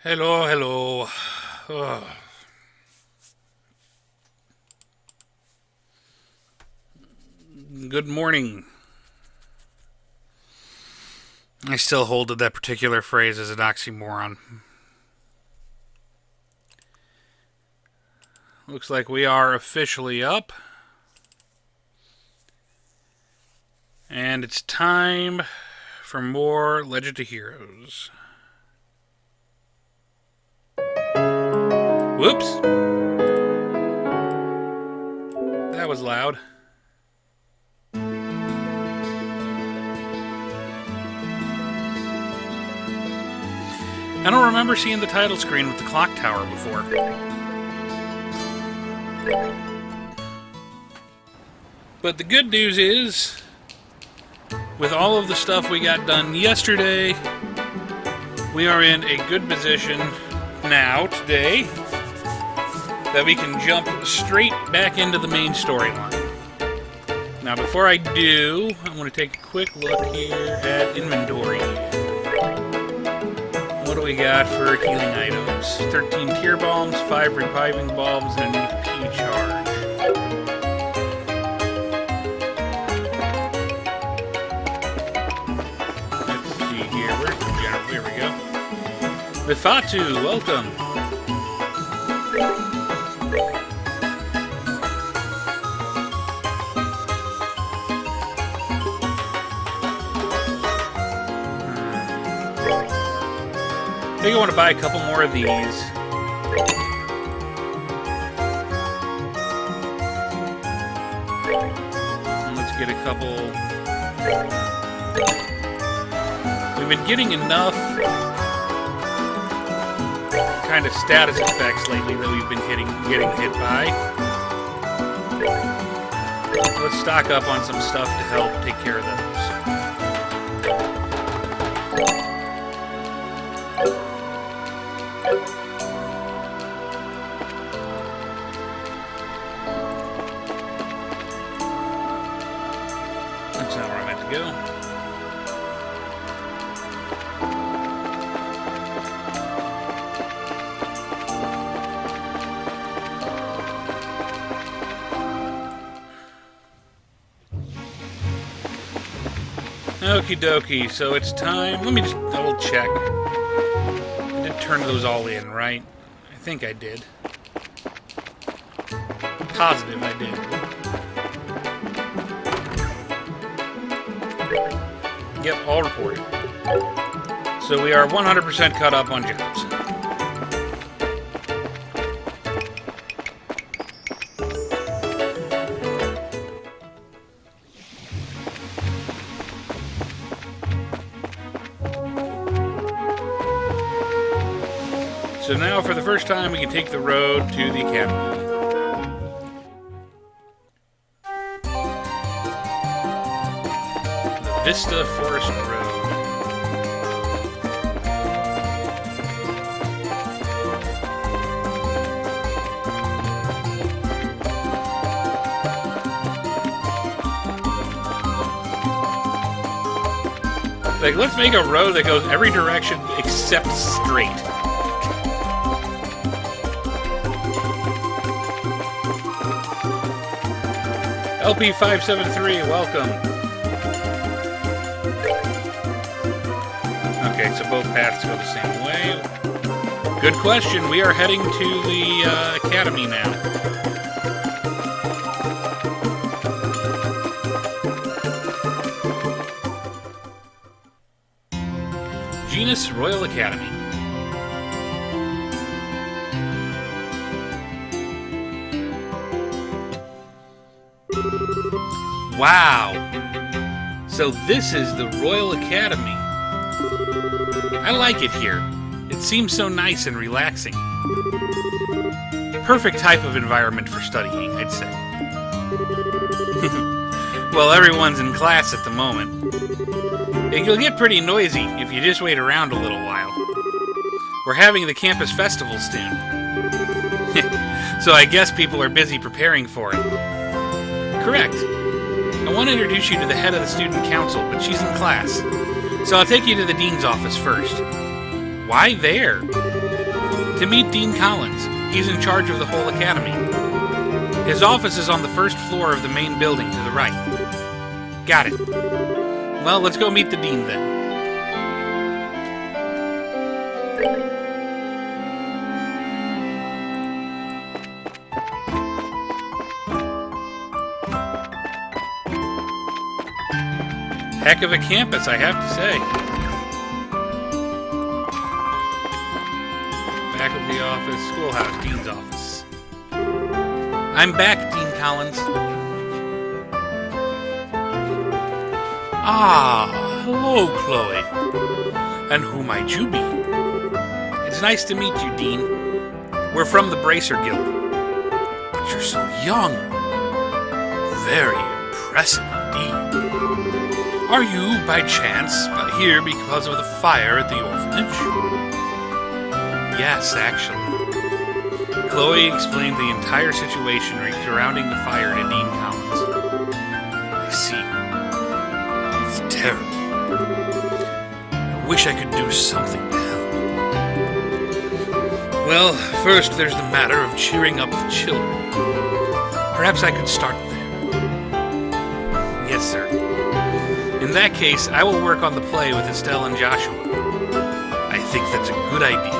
Hello, hello. Ugh. Good morning. I still hold to that particular phrase as an oxymoron. Looks like we are officially up. And it's time for more Legend of Heroes. Whoops. That was loud. I don't remember seeing the title screen with the clock tower before. But the good news is, with all of the stuff we got done yesterday, we are in a good position now, today, that we can jump straight back into the main storyline. Now, before I do, I'm going to take a quick look here at inventory. What do we got for healing items? 13 tear bombs, 5 reviving bombs, and an HP charge. Let's see here. Where's the general? Here we go. Rifatu, welcome. I think I want to buy a couple more of these. And let's get a couple. We've been getting enough kind of status effects lately that we've been getting hit by. Let's stock up on some stuff to help take care of those. That's not where I meant to go. Okie dokie, so it's time. Let me just double check. I did turn those all in, right? I think I did. Positive I did. Yep, all reported. So we are 100% cut up on jobs. So now, for the first time, we can take the road to the academy. The Vista Forest Road. Like, let's make a road that goes every direction except straight. LP573, welcome. Okay, so both paths go the same way. Good question. We are heading to the academy now. Jenis Royal Academy. Wow! So this is the Royal Academy. I like it here. It seems so nice and relaxing. Perfect type of environment for studying, I'd say. Well, everyone's in class at the moment. It'll get pretty noisy if you just wait around a little while. We're having the campus festival soon. So I guess people are busy preparing for it. Correct. I want to introduce you to the head of the student council, but she's in class. So I'll take you to the dean's office first. Why there? To meet Dean Collins. He's in charge of the whole academy. His office is on the first floor of the main building to the right. Got it. Well, let's go meet the dean then. Heck of a campus, I have to say. Faculty office, schoolhouse, dean's office. I'm back, Dean Collins. Ah, hello, Chloe. And who might you be? It's nice to meet you, Dean. We're from the Bracer Guild. But you're so young. Very impressive indeed. Are you, by chance, here because of the fire at the orphanage? Yes, actually. Chloe explained the entire situation surrounding the fire to Dean Collins. I see. It's terrible. I wish I could do something to help. Well, first there's the matter of cheering up the children. Perhaps I could start there. Yes, sir. In that case, I will work on the play with Estelle and Joshua. I think that's a good idea.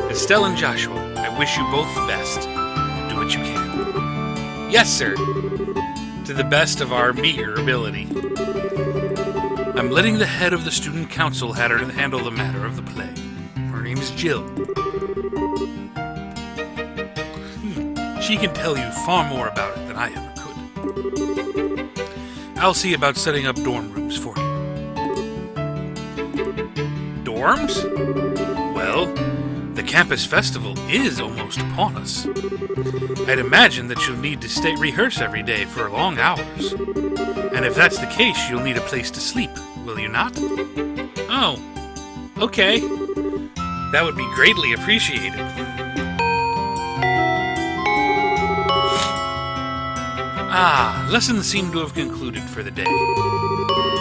Estelle and Joshua, I wish you both the best. Do what you can. Yes, sir. To the best of our meager ability. I'm letting the head of the student council handle the matter of the play. Her name is Jill. She can tell you far more about it than I ever could. I'll see about setting up dorm rooms for you. Dorms? Well, the campus festival is almost upon us. I'd imagine that you'll need to rehearse every day for long hours. And if that's the case, you'll need a place to sleep, will you not? Oh, okay. That would be greatly appreciated. Ah, lessons seem to have concluded for the day.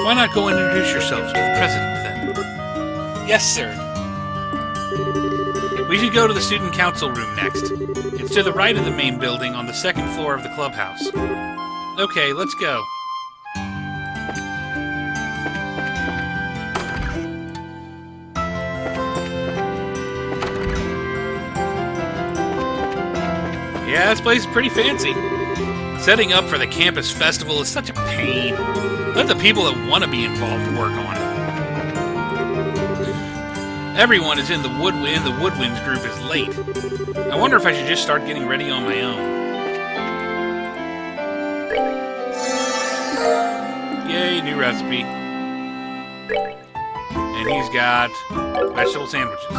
Why not go and introduce yourselves to the president, then? Yes, sir. We should go to the student council room next. It's to the right of the main building on the second floor of the clubhouse. Okay, let's go. Yeah, this place is pretty fancy. Setting up for the campus festival is such a pain. Let the people that want to be involved work on it. Everyone is in the Woodwinds group is late. I wonder if I should just start getting ready on my own. Yay, new recipe. And he's got vegetable sandwiches.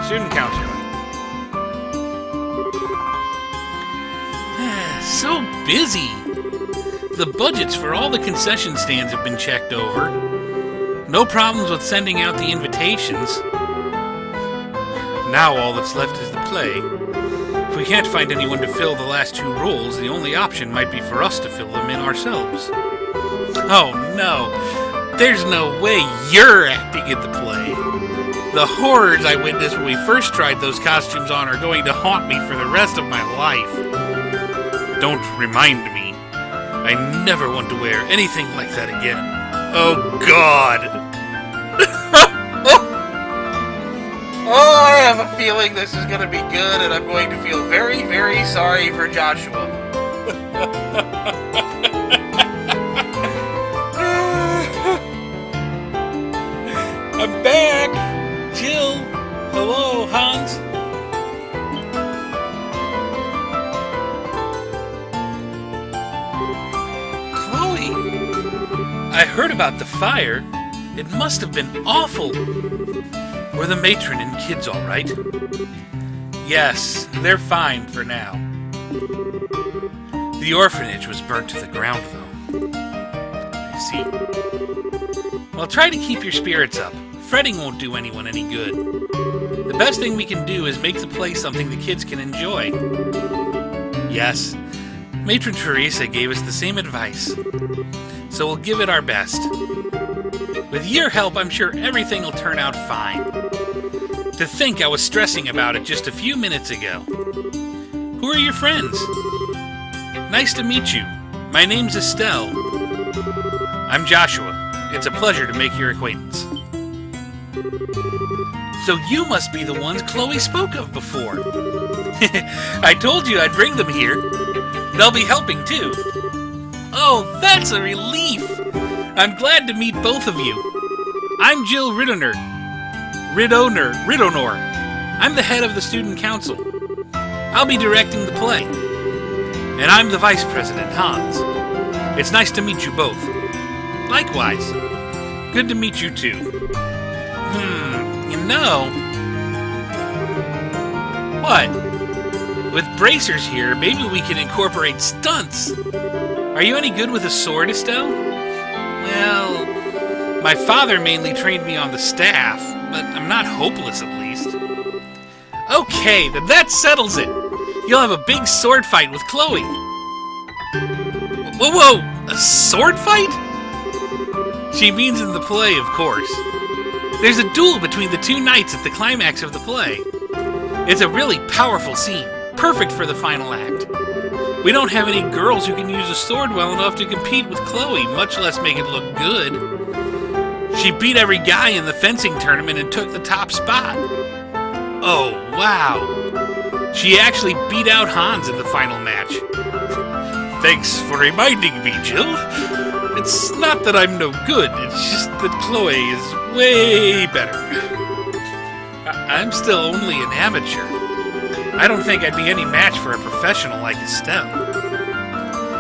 Student council. So busy. The budgets for all the concession stands have been checked over. No problems with sending out the invitations. Now all that's left is the play. If we can't find anyone to fill the last two roles, the only option might be for us to fill them in ourselves. Oh no, there's no way you're acting in the play. The horrors I witnessed when we first tried those costumes on are going to haunt me for the rest of my life. Don't remind me. I never want to wear anything like that again. Oh, God. Oh, I have a feeling this is going to be good, and I'm going to feel very, very sorry for Joshua. I'm back. Jill. Hello, Hans. I heard about the fire. It must have been awful. Were the matron and kids all right? Yes, they're fine for now. The orphanage was burnt to the ground, though. I see. Well, try to keep your spirits up. Fretting won't do anyone any good. The best thing we can do is make the play something the kids can enjoy. Yes, Matron Teresa gave us the same advice. So we'll give it our best. With your help, I'm sure everything will turn out fine. To think I was stressing about it just a few minutes ago. Who are your friends? Nice to meet you. My name's Estelle. I'm Joshua. It's a pleasure to make your acquaintance. So you must be the ones Chloe spoke of before. I told you I'd bring them here. They'll be helping too. Oh, that's a relief. I'm glad to meet both of you. I'm Jill Ridonor. I'm the head of the student council. I'll be directing the play. And I'm the vice president, Hans. It's nice to meet you both. Likewise. Good to meet you too. You know... What? With bracers here, maybe we can incorporate stunts. Are you any good with a sword, Estelle? Well, my father mainly trained me on the staff, but I'm not hopeless at least. Okay, then that settles it. You'll have a big sword fight with Chloe. Whoa, a sword fight? She means in the play, of course. There's a duel between the two knights at the climax of the play. It's a really powerful scene, perfect for the final act. We don't have any girls who can use a sword well enough to compete with Chloe, much less make it look good. She beat every guy in the fencing tournament and took the top spot. Oh, wow. She actually beat out Hans in the final match. Thanks for reminding me, Jill. It's not that I'm no good, it's just that Chloe is way better. I'm still only an amateur. I don't think I'd be any match for a professional like Estelle.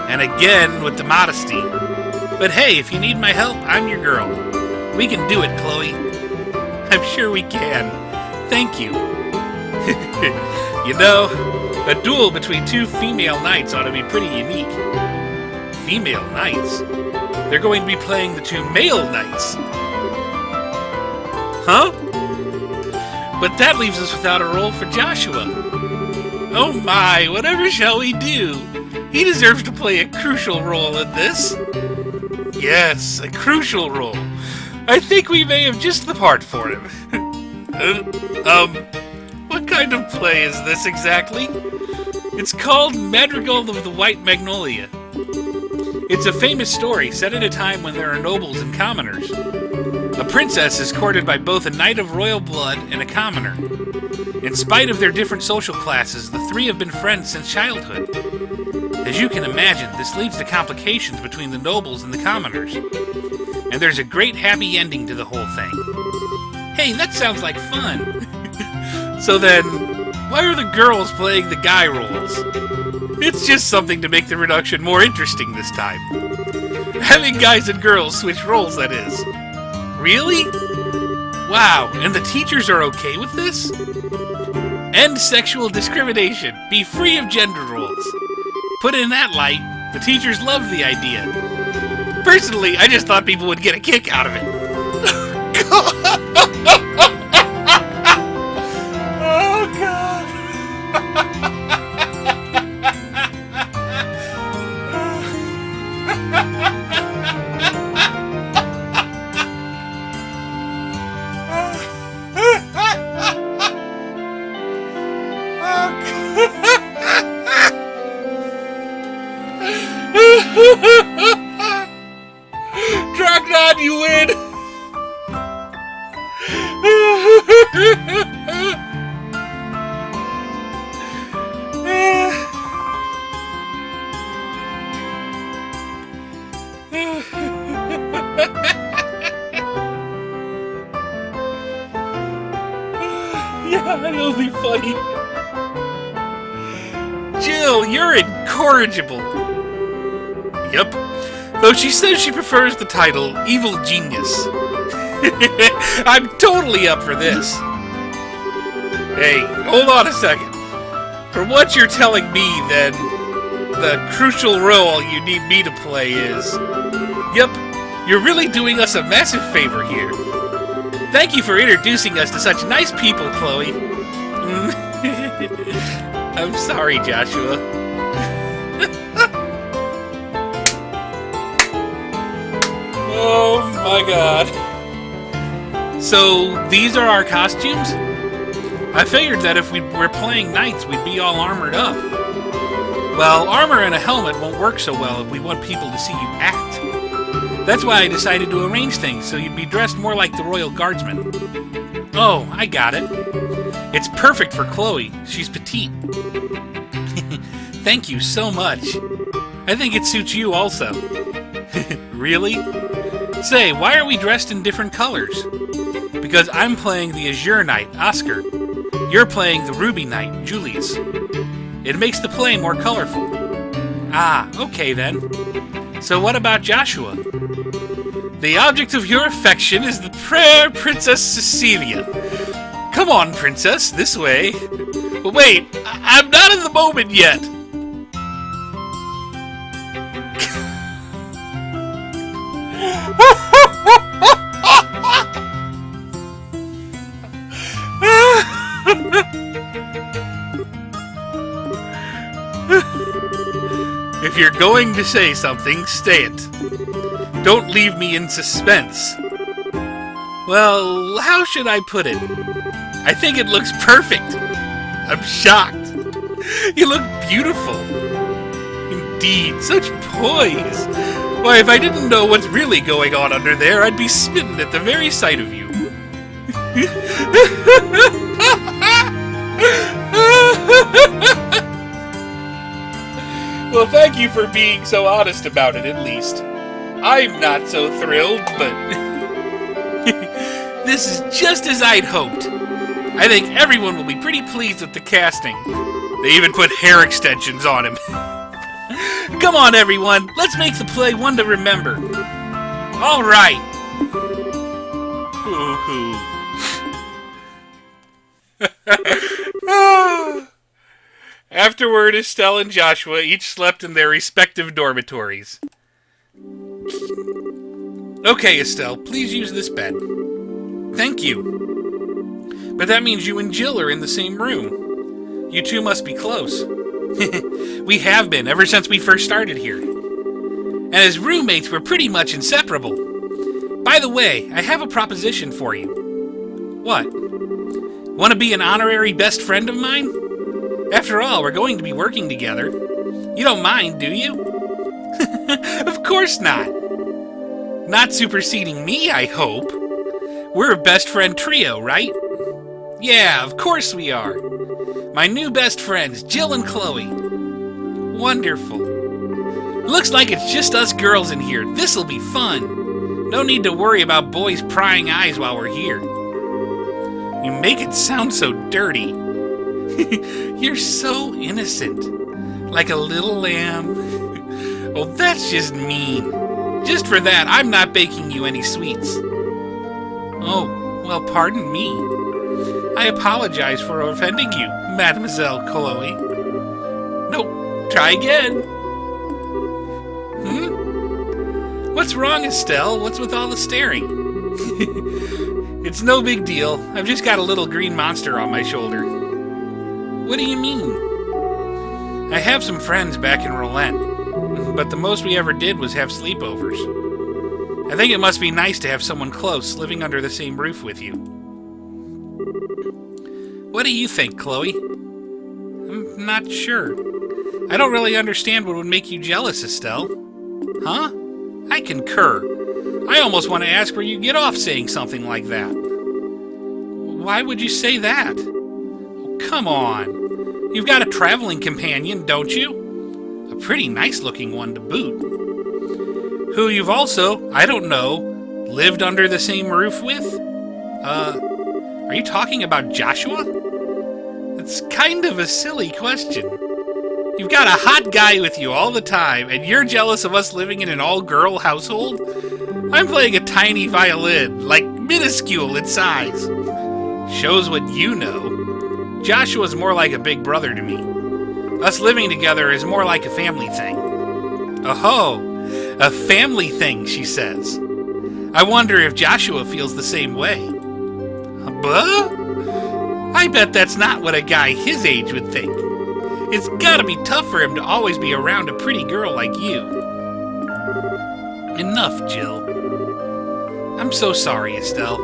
And again, with the modesty. But hey, if you need my help, I'm your girl. We can do it, Chloe. I'm sure we can. Thank you. You know, a duel between two female knights ought to be pretty unique. Female knights? They're going to be playing the two male knights. Huh? But that leaves us without a role for Joshua. Oh my, whatever shall we do? He deserves to play a crucial role in this. Yes, a crucial role. I think we may have just the part for him. What kind of play is this exactly? It's called Madrigal of the White Magnolia. It's a famous story set at a time when there are nobles and commoners. A princess is courted by both a knight of royal blood and a commoner. In spite of their different social classes, the three have been friends since childhood. As you can imagine, this leads to complications between the nobles and the commoners. And there's a great happy ending to the whole thing. Hey, that sounds like fun! So then, why are the girls playing the guy roles? It's just something to make the production more interesting this time. Having guys and girls switch roles, that is. Really? Wow, and the teachers are okay with this? End sexual discrimination. Be free of gender roles. Put in that light, the teachers loved the idea. Personally, I just thought people would get a kick out of it. Oh, God. Dragnon, you win! Yeah, it'll be funny. Jill, you're incorrigible. Yep. Though she says she prefers the title Evil Genius. I'm totally up for this. Hey, hold on a second. From what you're telling me, then, the crucial role you need me to play is... Yep, you're really doing us a massive favor here. Thank you for introducing us to such nice people, Chloe. I'm sorry, Joshua. Oh my God. So, these are our costumes? I figured that if we were playing knights, we'd be all armored up. Well, armor and a helmet won't work so well if we want people to see you act. That's why I decided to arrange things so you'd be dressed more like the Royal Guardsman. Oh, I got it. It's perfect for Chloe. She's petite. Thank you so much. I think it suits you also. Really? Say, why are we dressed in different colors? Because I'm playing the Azure Knight, Oscar. You're playing the Ruby Knight, Julius. It makes the play more colorful. Ah, okay then. So what about Joshua? The object of your affection is the fair Princess Cecilia. Come on, Princess, this way. But wait, I'm not in the moment yet. If you're going to say something, say it. Don't leave me in suspense. Well, how should I put it? I think it looks perfect. I'm shocked. You look beautiful. Indeed, such poise. Why, if I didn't know what's really going on under there, I'd be smitten at the very sight of you. Well, thank you for being so honest about it, at least. I'm not so thrilled, but this is just as I'd hoped. I think everyone will be pretty pleased with the casting. They even put hair extensions on him. Come on, everyone. Let's make the play one to remember. All right. Afterward, Estelle and Joshua each slept in their respective dormitories. Okay, Estelle, please use this bed. Thank you. But that means you and Jill are in the same room. You two must be close. We have been, ever since we first started here. And as roommates, we're pretty much inseparable. By the way, I have a proposition for you. What? Want to be an honorary best friend of mine? After all, we're going to be working together. You don't mind, do you? Of course not. Not superseding me, I hope. We're a best friend trio, right? Yeah, of course we are. My new best friends, Jill and Chloe. Wonderful. Looks like it's just us girls in here. This'll be fun. No need to worry about boys prying eyes while we're here. You make it sound so dirty. You're so innocent. Like a little lamb. Oh, that's just mean. Just for that, I'm not baking you any sweets. Oh, well, pardon me. I apologize for offending you, Mademoiselle Chloe. No, try again. What's wrong, Estelle? What's with all the staring? It's no big deal. I've just got a little green monster on my shoulder. What do you mean? I have some friends back in Rouen, but the most we ever did was have sleepovers. I think it must be nice to have someone close living under the same roof with you. What do you think, Chloe? I'm not sure. I don't really understand what would make you jealous, Estelle. Huh? I concur. I almost want to ask where you get off saying something like that. Why would you say that? Oh, come on. You've got a traveling companion, don't you? A pretty nice-looking one to boot. Who you've also, I don't know, lived under the same roof with? Are you talking about Joshua? It's kind of a silly question. You've got a hot guy with you all the time, and you're jealous of us living in an all-girl household? I'm playing a tiny violin, like minuscule in size. Shows what you know. Joshua's more like a big brother to me. Us living together is more like a family thing. Oh, a family thing, she says. I wonder if Joshua feels the same way. Buh? I bet that's not what a guy his age would think. It's gotta be tough for him to always be around a pretty girl like you. Enough, Jill. I'm so sorry, Estelle.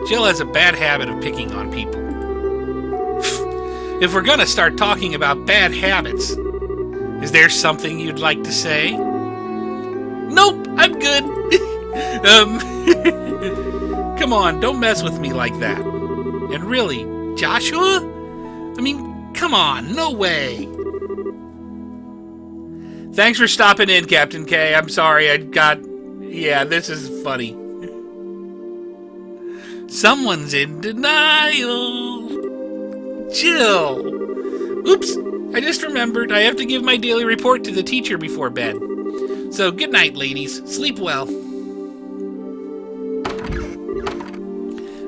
Jill has a bad habit of picking on people. If we're gonna start talking about bad habits, is there something you'd like to say? Nope, I'm good. Come on, don't mess with me like that. And really, Joshua? I mean, come on, no way. Thanks for stopping in, Captain K. I'm sorry, yeah, this is funny. Someone's in denial. Jill. Oops, I just remembered I have to give my daily report to the teacher before bed. So good night, ladies. Sleep well.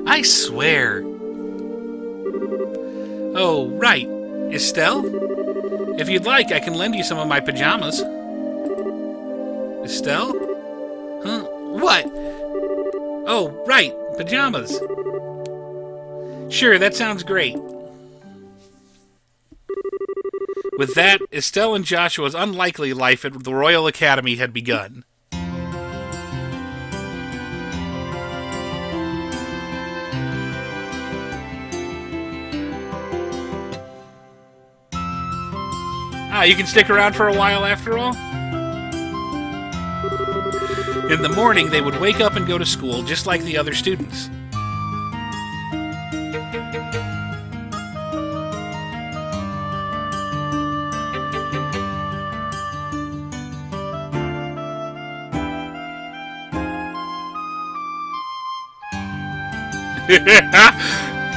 I swear. Oh, right. Estelle? If you'd like, I can lend you some of my pajamas. Estelle? Huh? What? Oh, right. Pajamas. Sure, that sounds great. With that, Estelle and Joshua's unlikely life at the Royal Academy had begun. You can stick around for a while after all? In the morning, they would wake up and go to school just like the other students.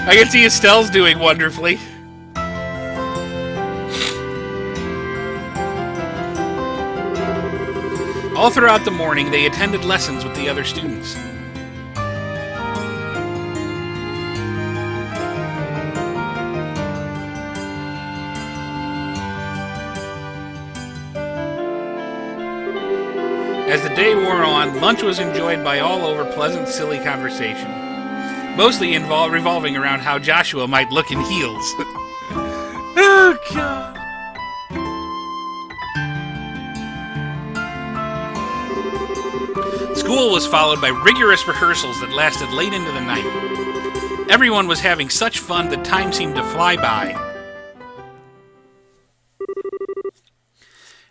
I can see Estelle's doing wonderfully. All throughout the morning, they attended lessons with the other students. As the day wore on, lunch was enjoyed by all over pleasant, silly conversation, mostly revolving around how Joshua might look in heels. Oh, God. School was followed by rigorous rehearsals that lasted late into the night. Everyone was having such fun that time seemed to fly by.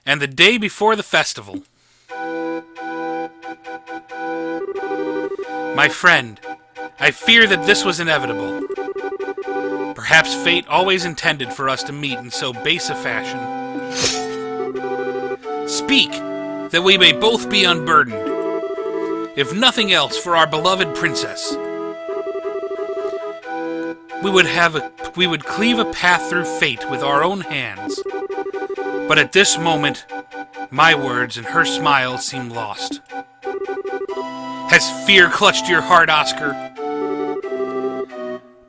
And the day before the festival. My friend, I fear that this was inevitable. Perhaps fate always intended for us to meet in so base a fashion. Speak, that we may both be unburdened. If nothing else, for our beloved princess. We would cleave a path through fate with our own hands. But at this moment, my words and her smile seem lost. Has fear clutched your heart, Oscar?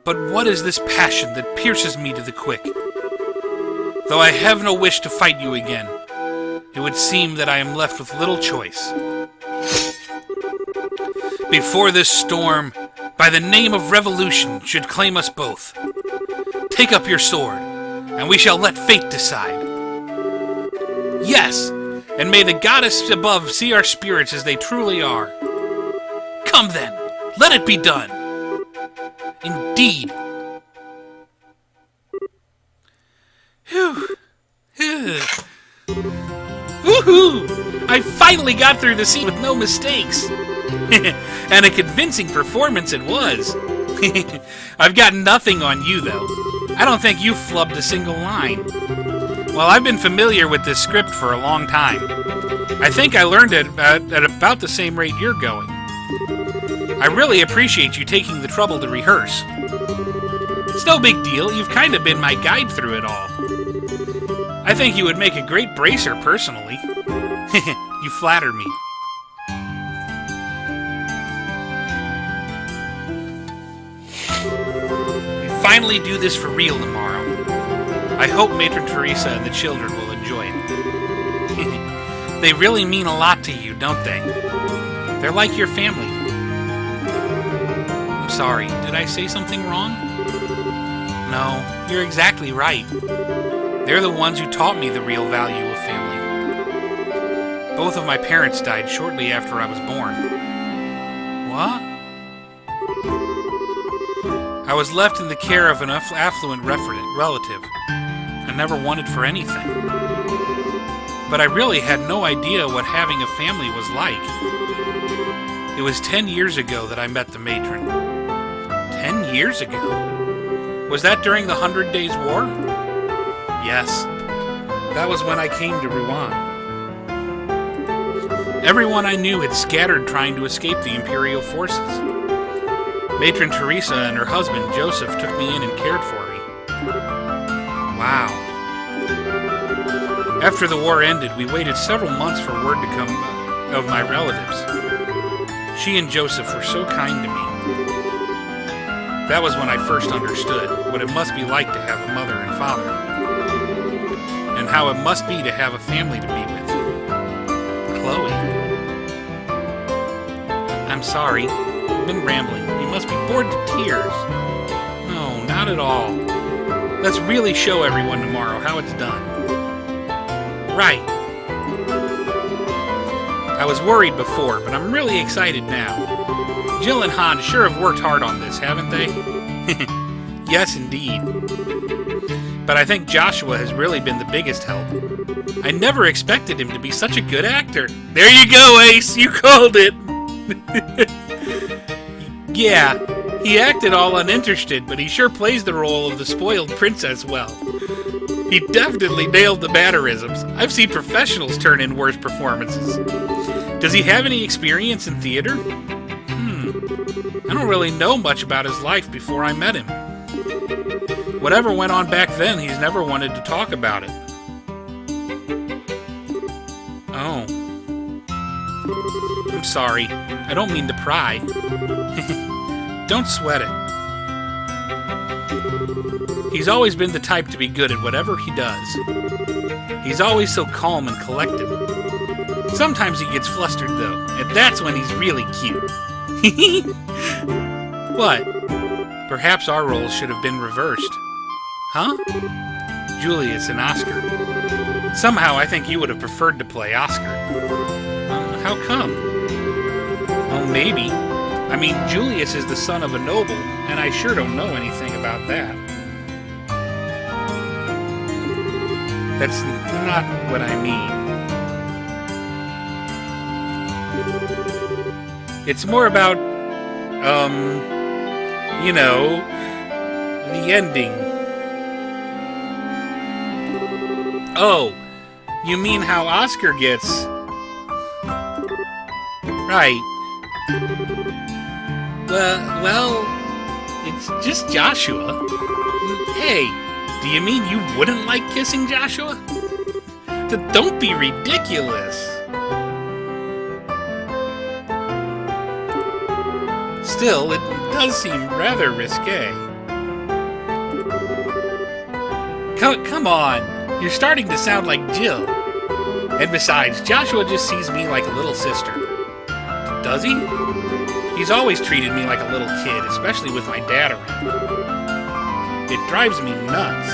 But what is this passion that pierces me to the quick? Though I have no wish to fight you again, it would seem that I am left with little choice. Before this storm, by the name of revolution, should claim us both. Take up your sword, and we shall let fate decide. Yes, and may the goddess above see our spirits as they truly are. Come then, let it be done. Indeed. Whew. Woohoo! I finally got through the scene with no mistakes. And a convincing performance it was. I've got nothing on you, though. I don't think you flubbed a single line. Well, I've been familiar with this script for a long time. I think I learned it at about the same rate you're going. I really appreciate you taking the trouble to rehearse. It's no big deal. You've kind of been my guide through it all. I think you would make a great bracer, personally. You flatter me. Finally do this for real tomorrow. I hope Matron Teresa and the children will enjoy it. They really mean a lot to you, don't they? They're like your family. I'm sorry, did I say something wrong? No, you're exactly right. They're the ones who taught me the real value of family. Both of my parents died shortly after I was born. What? I was left in the care of an affluent relative. I never wanted for anything. But I really had no idea what having a family was like. It was 10 years ago that I met the matron. 10 years ago? Was that during the 100 Days War? Yes. That was when I came to Rouen. Everyone I knew had scattered trying to escape the Imperial forces. Matron Teresa and her husband, Joseph, took me in and cared for me. Wow. After the war ended, we waited several months for word to come of my relatives. She and Joseph were so kind to me. That was when I first understood what it must be like to have a mother and father, and how it must be to have a family to be with. Chloe. I'm sorry. I've been rambling. You must be bored to tears. No, not at all. Let's really show everyone tomorrow how it's done. Right. I was worried before, but I'm really excited now. Jill and Han sure have worked hard on this, haven't they? Yes, indeed. But I think Joshua has really been the biggest help. I never expected him to be such a good actor. There you go, Ace! You called it! Yeah, he acted all uninterested, but he sure plays the role of the spoiled princess well. He definitely nailed the mannerisms. I've seen professionals turn in worse performances. Does he have any experience in theater? I don't really know much about his life before I met him. Whatever went on back then, he's never wanted to talk about it. Oh. I'm sorry. I don't mean to pry. Don't sweat it. He's always been the type to be good at whatever he does. He's always so calm and collected. Sometimes he gets flustered, though, and that's when he's really cute. What? Perhaps our roles should have been reversed. Huh? Julius and Oscar. Somehow I think you would have preferred to play Oscar. How come? Well, maybe. I mean, Julius is the son of a noble, and I sure don't know anything about that. That's not what I mean. It's more about, you know, the ending. Oh, you mean how Oscar gets... Right. Well, it's just Joshua. Hey, do you mean you wouldn't like kissing Joshua? Don't be ridiculous. Still, it does seem rather risque. Come on, you're starting to sound like Jill. And besides, Joshua just sees me like a little sister. Does he? He's always treated me like a little kid, especially with my dad around. It drives me nuts.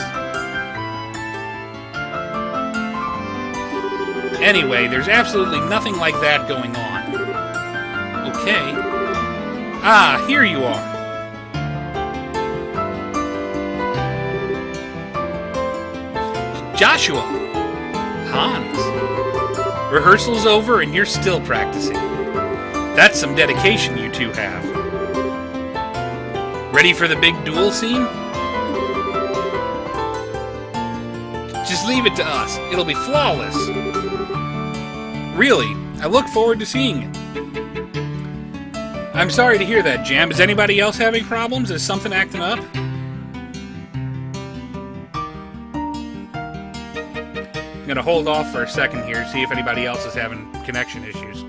Anyway, there's absolutely nothing like that going on. Okay. Ah, here you are. Joshua. Hans. Rehearsal's over and you're still practicing. That's some dedication you two have. Ready for the big duel scene? Just leave it to us. It'll be flawless. Really, I look forward to seeing it. I'm sorry to hear that, Jam. Is anybody else having problems? Is something acting up? I'm going to hold off for a second here, see if anybody else is having connection issues.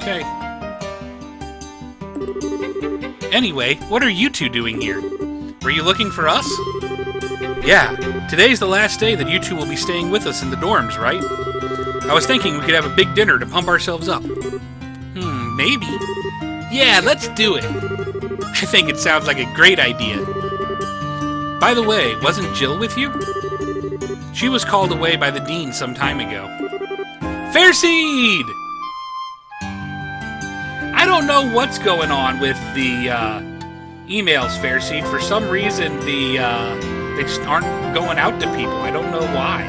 Okay. Anyway, what are you two doing here? Were you looking for us? Yeah, today's the last day that you two will be staying with us in the dorms, right? I was thinking we could have a big dinner to pump ourselves up. Maybe. Yeah, let's do it. I think it sounds like a great idea. By the way, wasn't Jill with you? She was called away by the dean some time ago. Fairseed! I don't know what's going on with the emails, Fairseed. For some reason, they just aren't going out to people. I don't know why.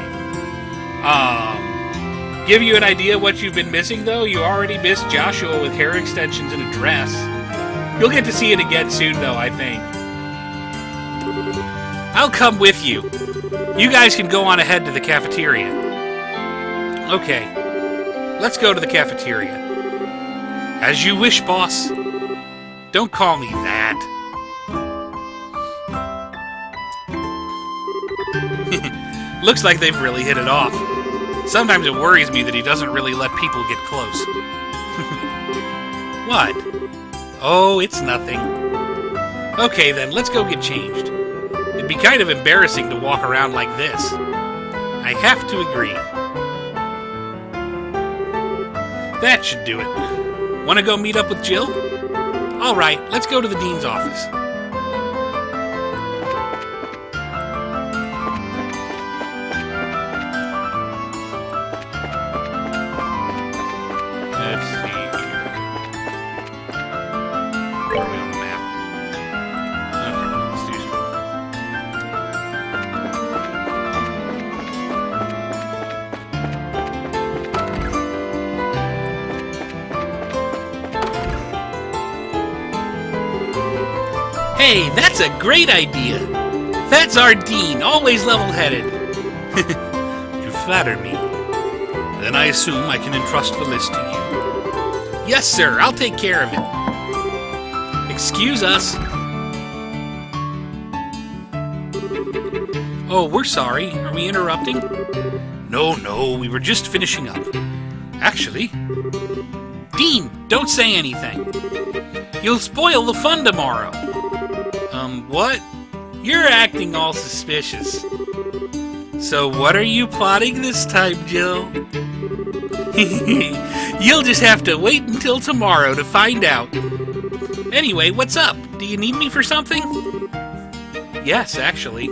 Give you an idea what you've been missing, though? You already missed Joshua with hair extensions and a dress. You'll get to see it again soon, though, I think. I'll come with you. You guys can go on ahead to the cafeteria. Okay. Let's go to the cafeteria. As you wish, boss. Don't call me that. Looks like they've really hit it off. Sometimes it worries me that he doesn't really let people get close. What? Oh, it's nothing. Okay then, let's go get changed. It'd be kind of embarrassing to walk around like this. I have to agree. That should do it. Want to go meet up with Jill? Alright, let's go to the dean's office. Let's see here. Where are we on the map? Okay, let's do Hey, that's a great idea! That's our dean, always level-headed. You flatter me. Then I assume I can entrust the list to you. Yes, sir, I'll take care of it. Excuse us. Oh, we're sorry. Are we interrupting? No, we were just finishing up. Actually... Dean, don't say anything. You'll spoil the fun tomorrow. What? You're acting all suspicious. So what are you plotting this time, Jill? You'll just have to wait until tomorrow to find out. Anyway, what's up? Do you need me for something? Yes, actually.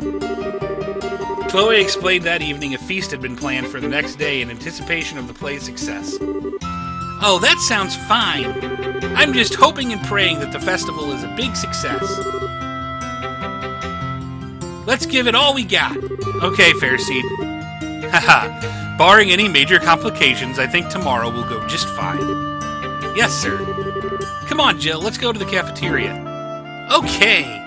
Chloe explained that evening a feast had been planned for the next day in anticipation of the play's success. Oh, that sounds fine. I'm just hoping and praying that the festival is a big success. Let's give it all we got. Okay, Fairseed. Haha. Barring any major complications, I think tomorrow will go just fine. Yes, sir. Come on, Jill, let's go to the cafeteria. Okay.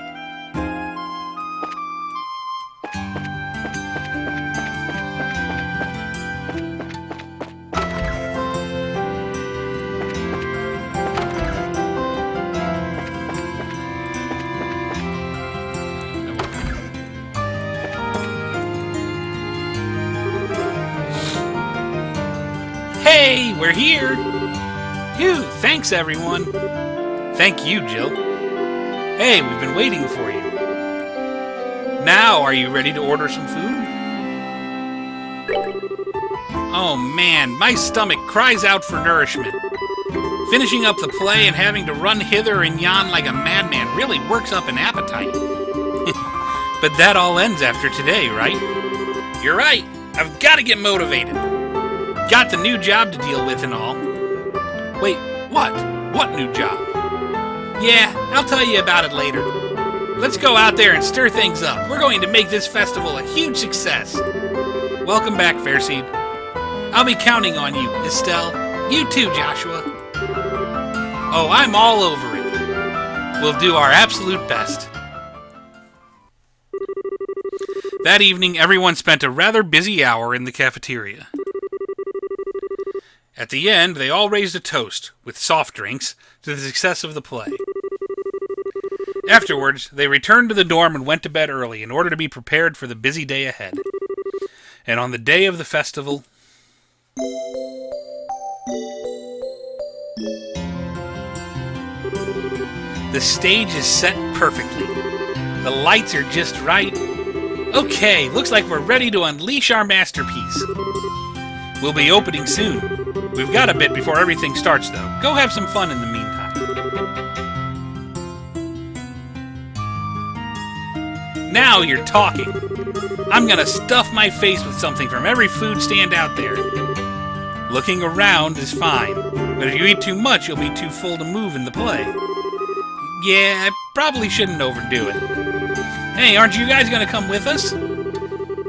Hey, we're here! Phew, thanks everyone! Thank you, Jill. Hey, we've been waiting for you. Now, are you ready to order some food? Oh man, my stomach cries out for nourishment. Finishing up the play and having to run hither and yon like a madman really works up an appetite. But that all ends after today, right? You're right, I've got to get motivated. Got the new job to deal with and all. Wait, what? What new job? Yeah, I'll tell you about it later. Let's go out there and stir things up. We're going to make this festival a huge success. Welcome back, Fairseed. I'll be counting on you, Estelle. You too, Joshua. Oh, I'm all over it. We'll do our absolute best. That evening, everyone spent a rather busy hour in the cafeteria. At the end, they all raised a toast, with soft drinks, to the success of the play. Afterwards, they returned to the dorm and went to bed early in order to be prepared for the busy day ahead. And on the day of the festival... The stage is set perfectly. The lights are just right. Okay, looks like we're ready to unleash our masterpiece. We'll be opening soon. We've got a bit before everything starts, though. Go have some fun in the meantime. Now you're talking. I'm gonna stuff my face with something from every food stand out there. Looking around is fine, but if you eat too much, you'll be too full to move in the play. Yeah, I probably shouldn't overdo it. Hey, aren't you guys gonna come with us?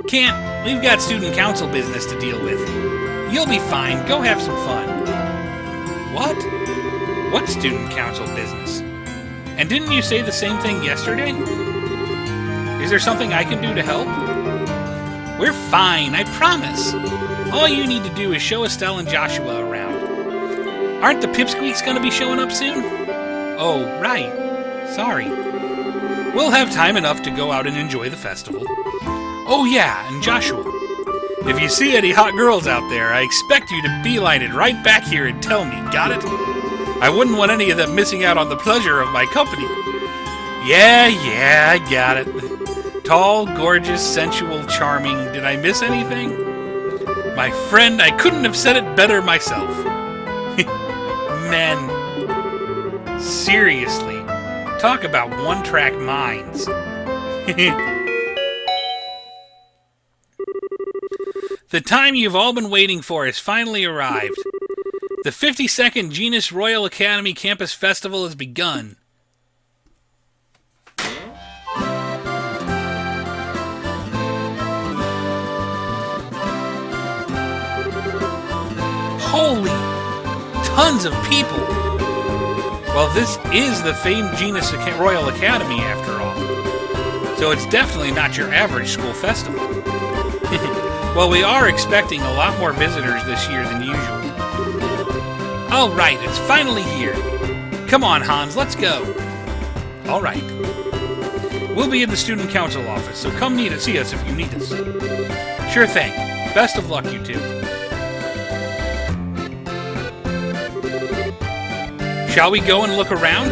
Can't. We've got student council business to deal with. You'll be fine. Go have some fun. What? What student council business? And didn't you say the same thing yesterday? Is there something I can do to help? We're fine, I promise. All you need to do is show Estelle and Joshua around. Aren't the Pipsqueaks going to be showing up soon? Oh, right. Sorry. We'll have time enough to go out and enjoy the festival. Oh yeah, and Joshua, if you see any hot girls out there, I expect you to beeline it right back here and tell me, got it? I wouldn't want any of them missing out on the pleasure of my company. Yeah, I got it. Tall, gorgeous, sensual, charming. Did I miss anything? My friend, I couldn't have said it better myself. Men. Seriously. Talk about one-track minds. The time you've all been waiting for has finally arrived. The 52nd Jenis Royal Academy Campus Festival has begun. Holy! Tons of people! Well, this is the famed Jenis Royal Academy, after all. So it's definitely not your average school festival. Well, we are expecting a lot more visitors this year than usual. All right, it's finally here. Come on, Hans, let's go. All right. We'll be in the student council office, so come see us if you need us. Sure thing. Best of luck, you two. Shall we go and look around?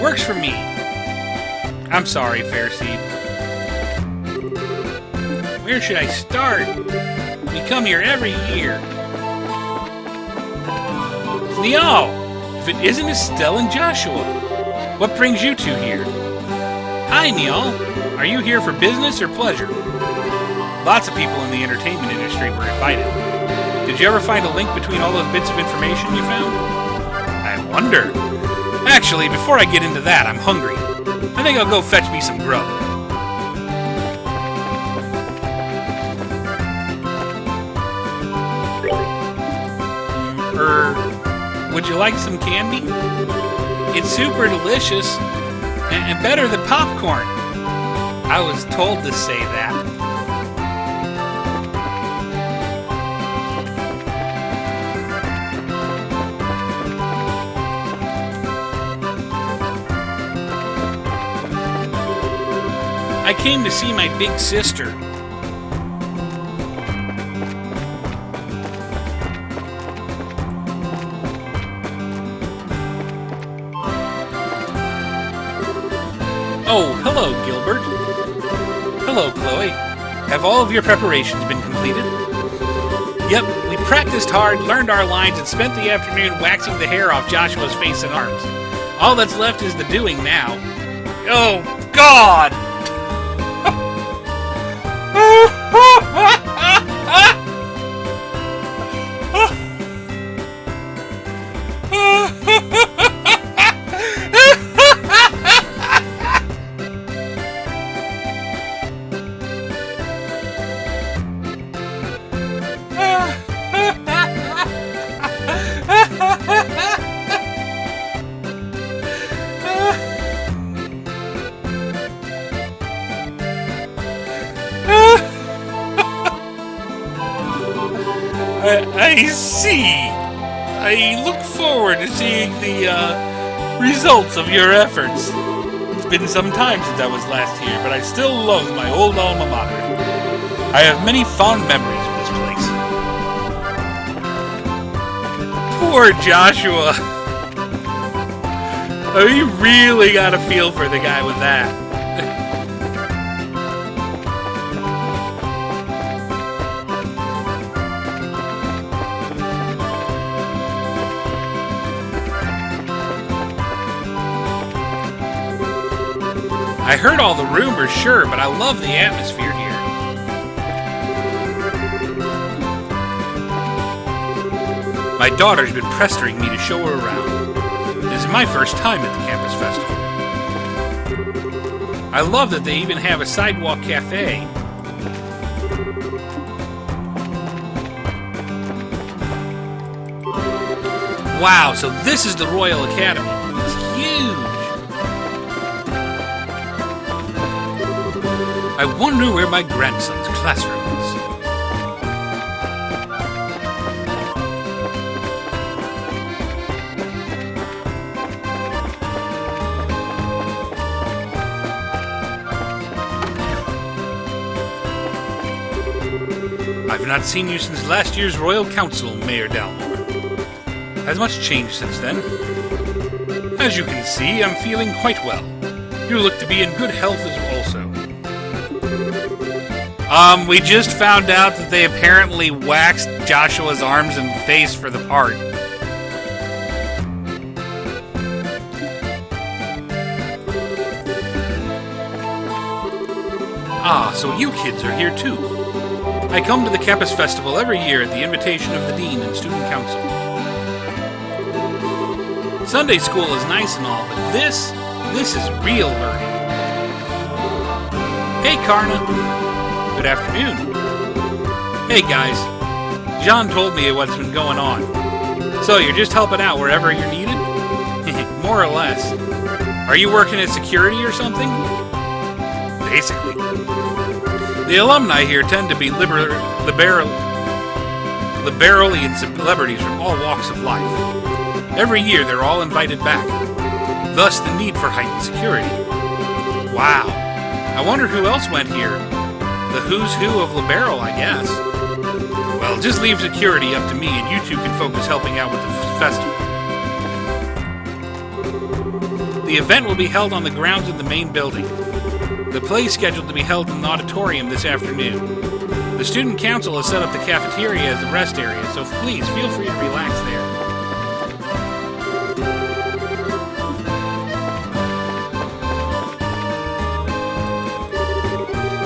Works for me. I'm sorry, Fairseed. Where should I start? We come here every year. Niall! If it isn't Estelle and Joshua, what brings you two here? Hi, Niall. Are you here for business or pleasure? Lots of people in the entertainment industry were invited. Did you ever find a link between all those bits of information you found? I wonder. Actually, before I get into that, I'm hungry. I think I'll go fetch me some grub. Would you like some candy? It's super delicious and better than popcorn. I was told to say that. I came to see my big sister. Oh, hello, Gilbert. Hello, Chloe. Have all of your preparations been completed? Yep, we practiced hard, learned our lines, and spent the afternoon waxing the hair off Joshua's face and arms. All that's left is the doing now. Oh, God! I see. I look forward to seeing the results of your efforts. It's been some time since I was last here, but I still love my old alma mater. I have many fond memories of this place. Poor Joshua. Oh, you really got a feel for the guy with that. I heard all the rumors, sure, but I love the atmosphere here. My daughter's been pestering me to show her around. This is my first time at the campus festival. I love that they even have a sidewalk cafe. Wow, so this is the Royal Academy. It's huge. I wonder where my grandson's classroom is. I've not seen you since last year's Royal Council, Mayor Dalmore. Has much changed since then? As you can see, I'm feeling quite well. You look to be in good health as also. We just found out that they apparently waxed Joshua's arms and face for the part. Ah, so you kids are here too. I come to the campus festival every year at the invitation of the Dean and Student Council. Sunday school is nice and all, but this is real learning. Hey, Karna. Good afternoon. Hey, guys. John told me what's been going on. So you're just helping out wherever you're needed? More or less. Are you working at security or something? Basically. The alumni here tend to be liberalian celebrities from all walks of life. Every year they're all invited back. Thus the need for heightened security. Wow. I wonder who else went here. The who's who of Liberal, I guess. Well, just leave security up to me and you two can focus helping out with the festival. The event will be held on the grounds of the main building. The play is scheduled to be held in an auditorium this afternoon. The Student Council has set up the cafeteria as the rest area, so please feel free to relax there.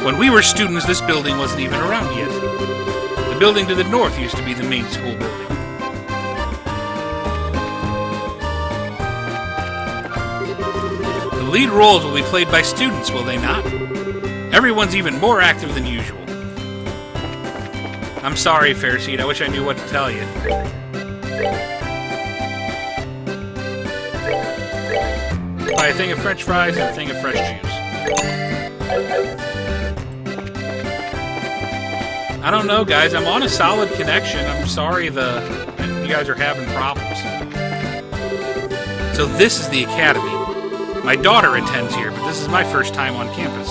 When we were students, this building wasn't even around yet. The building to the north used to be the main school building. The lead roles will be played by students, will they not? Everyone's even more active than usual. I'm sorry, Fairseed. I wish I knew what to tell you. Buy a thing of French fries and a thing of fresh juice. I don't know, guys. I'm on a solid connection. I'm sorry you guys are having problems. So this is the academy. My daughter attends here, but this is my first time on campus.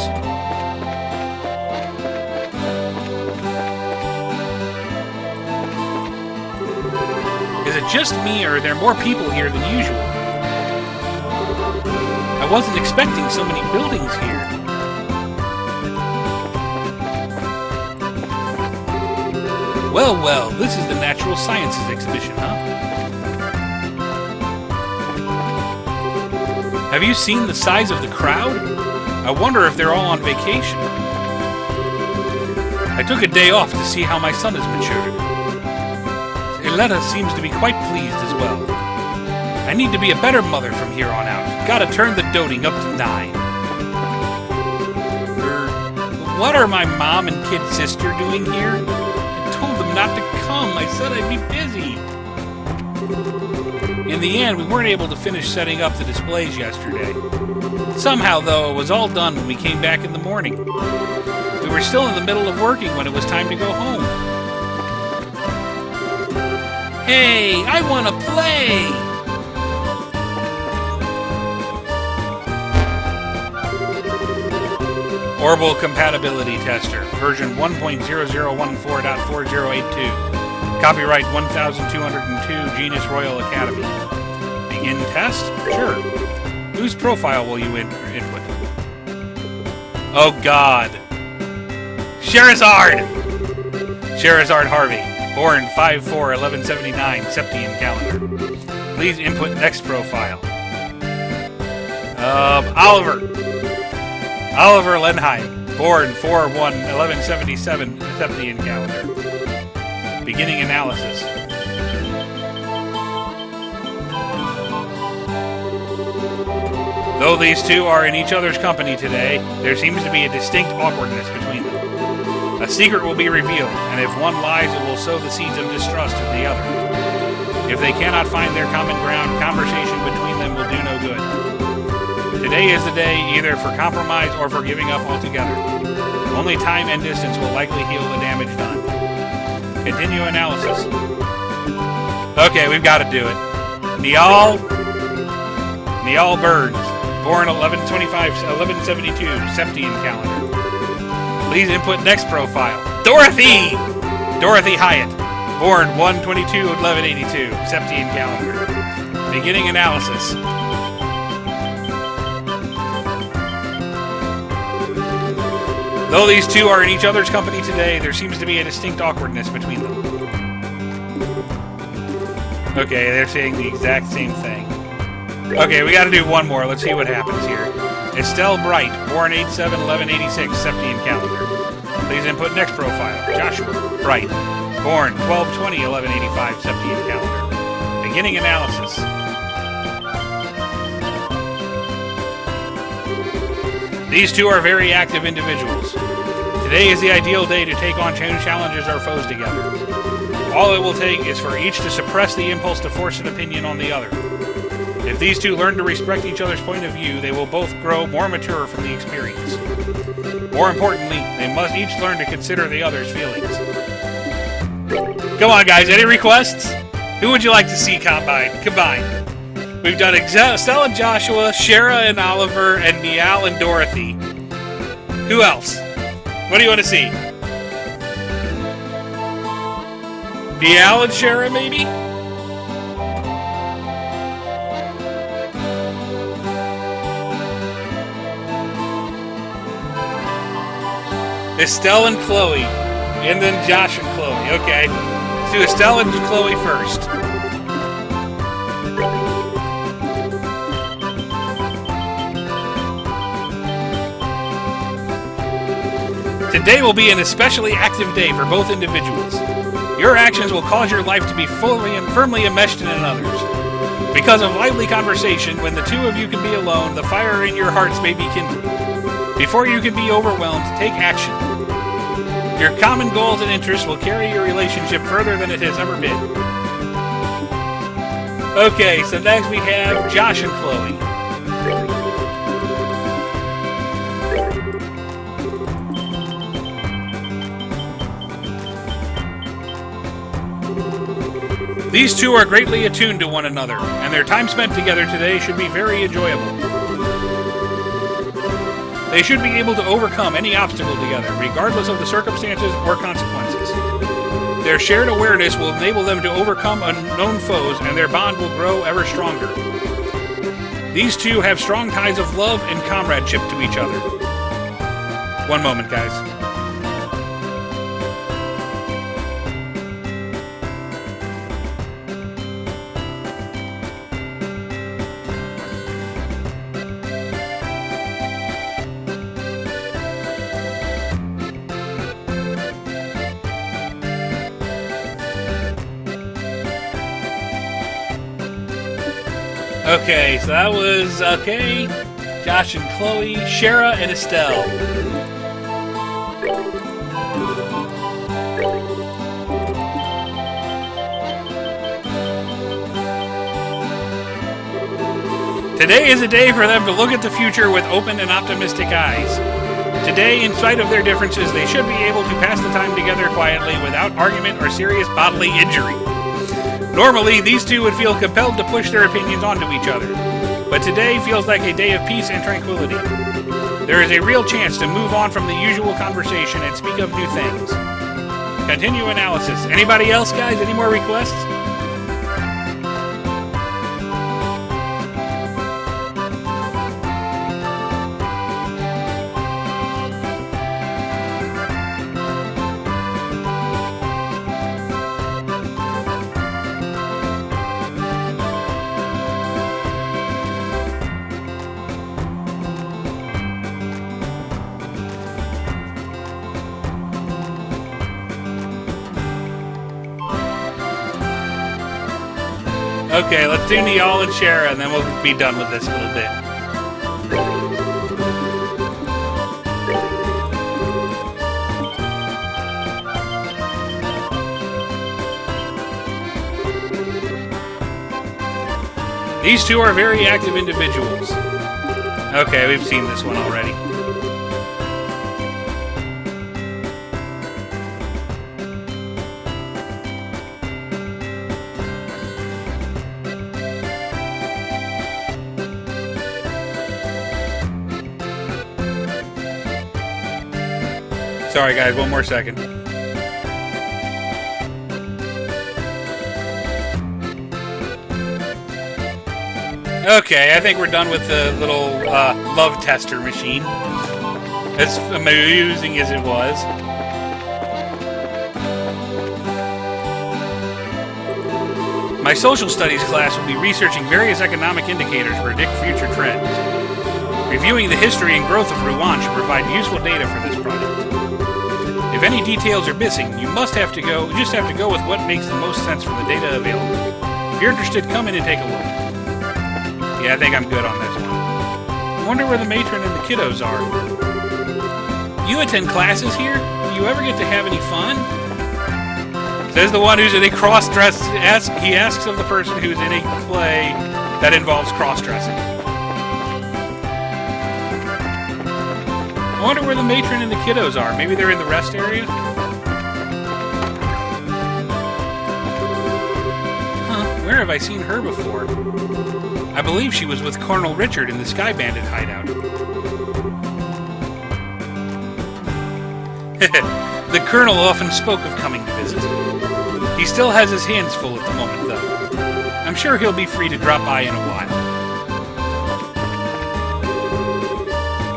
Is it just me, or are there more people here than usual? I wasn't expecting so many buildings here. Well, well, this is the Natural Sciences exhibition, huh? Have you seen the size of the crowd? I wonder if they're all on vacation. I took a day off to see how my son has matured. Eletta seems to be quite pleased as well. I need to be a better mother from here on out. Gotta turn the doting up to 9. What are my mom and kid sister doing here? I told them not to come. I said I'd be busy. In the end, we weren't able to finish setting up the displays yesterday. Somehow, though, it was all done when we came back in the morning. We were still in the middle of working when it was time to go home. Hey, I want to play! Orbital Compatibility Tester, version 1.0014.4082. Copyright 1202, Jenis Royal Academy. Begin test? Sure. Whose profile will you input? Oh God. Sherazard! Sherazard Harvey. Born 5/4/1179, Septian calendar. Please input next profile. Oliver. Oliver Lenheim, born 4/1/1177, Septian calendar. Beginning analysis. Though these two are in each other's company today, there seems to be a distinct awkwardness between them. A secret will be revealed, and if one lies, it will sow the seeds of distrust in the other. If they cannot find their common ground, conversation between them will do no good. Today is the day either for compromise or for giving up altogether. Only time and distance will likely heal the damage done. Continue analysis. Okay, we've got to do it. Niall Burns, born 11/25/1172, Septian calendar. Please input next profile. Dorothy Hyatt, born 1/22/1182, Septian calendar. Beginning analysis. Though these two are in each other's company today, there seems to be a distinct awkwardness between them. Okay, they're saying the exact same thing. Okay, we gotta do one more. Let's see what happens here. Estelle Bright, born 8/7/1186, Septian calendar. Please input next profile. Joshua Bright, born 12/20/1185, Septian calendar. Beginning analysis. These two are very active individuals. Today is the ideal day to take on challenges or foes together. All it will take is for each to suppress the impulse to force an opinion on the other. If these two learn to respect each other's point of view, they will both grow more mature from the experience. More importantly, they must each learn to consider the other's feelings. Come on, guys, any requests? Who would you like to see combined? We've done Estelle and Joshua, Shara and Oliver, and Niall and Dorothy. Who else? What do you want to see? Niall and Shara, maybe? Estelle and Chloe, and then Josh and Chloe. Okay, let's do Estelle and Chloe first. Today will be an especially active day for both individuals. Your actions will cause your life to be fully and firmly enmeshed in another's. Because of lively conversation, when the two of you can be alone, the fire in your hearts may be kindled. Before you can be overwhelmed, take action. Your common goals and interests will carry your relationship further than it has ever been. Okay, so next we have Josh and Chloe. These two are greatly attuned to one another, and their time spent together today should be very enjoyable. They should be able to overcome any obstacle together, regardless of the circumstances or consequences. Their shared awareness will enable them to overcome unknown foes, and their bond will grow ever stronger. These two have strong ties of love and comradeship to each other. One moment, guys. Okay, so that was, okay, Josh and Chloe, Shara and Estelle. Today is a day for them to look at the future with open and optimistic eyes. Today, in spite of their differences, they should be able to pass the time together quietly without argument or serious bodily injury. Normally, these two would feel compelled to push their opinions onto each other, but today feels like a day of peace and tranquility. There is a real chance to move on from the usual conversation and speak of new things. Continue analysis. Anybody else, guys? Any more requests? Okay, let's do Niall and Shara, and then we'll be done with this a little bit. These two are very active individuals. Okay, we've seen this one already. Sorry guys, one more second. Okay, I think we're done with the little love tester machine. As amusing as it was. My social studies class will be researching various economic indicators to predict future trends. Reviewing the history and growth of Rouen should provide useful data for this project. If any details are missing, you just have to go with what makes the most sense from the data available. If you're interested, come in and take a look. Yeah, I think I'm good on this one. I wonder where the matron and the kiddos are. You attend classes here? Do you ever get to have any fun? Says the one who's in a cross-dress. He asks of the person who's in a play that involves cross-dressing. I wonder where the matron and the kiddos are. Maybe they're in the rest area? Huh, where have I seen her before? I believe she was with Colonel Richard in the Sky Bandit hideout. The Colonel often spoke of coming to visit. He still has his hands full at the moment, though. I'm sure he'll be free to drop by in a while.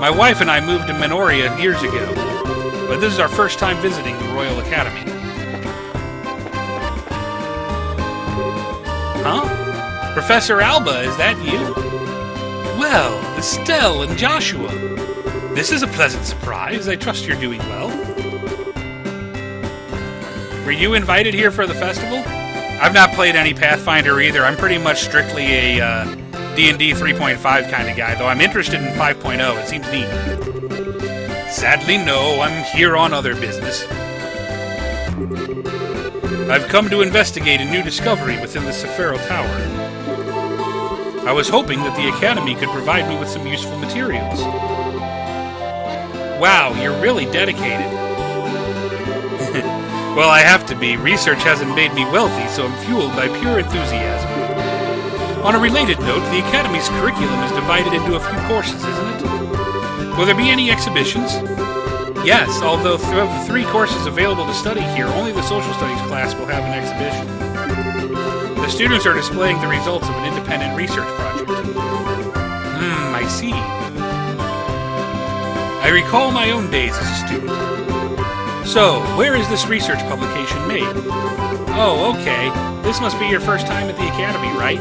My wife and I moved to Minoria years ago, but this is our first time visiting the Royal Academy. Huh? Professor Alba, is that you? Well, Estelle and Joshua. This is a pleasant surprise. I trust you're doing well. Were you invited here for the festival? I've not played any Pathfinder either. I'm pretty much strictly a D&D 3.5 kind of guy, though I'm interested in 5.0. It seems neat. Sadly, no. I'm here on other business. I've come to investigate a new discovery within the Sephiro Tower. I was hoping that the Academy could provide me with some useful materials. Wow, you're really dedicated. Well, I have to be. Research hasn't made me wealthy, so I'm fueled by pure enthusiasm. On a related note, the Academy's curriculum is divided into a few courses, isn't it? Will there be any exhibitions? Yes, although of the 3 courses available to study here, only the social studies class will have an exhibition. The students are displaying the results of an independent research project. I see. I recall my own days as a student. So, where is this research publication made? Oh, okay. This must be your first time at the Academy, right?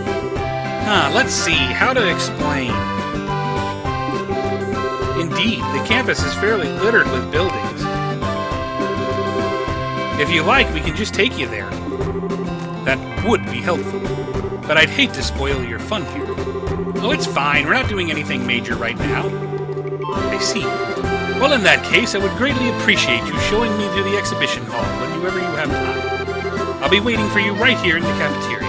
Let's see. How to explain? Indeed, the campus is fairly littered with buildings. If you like, we can just take you there. That would be helpful. But I'd hate to spoil your fun here. Oh, it's fine. We're not doing anything major right now. I see. Well, in that case, I would greatly appreciate you showing me to the exhibition hall whenever you have time. I'll be waiting for you right here in the cafeteria.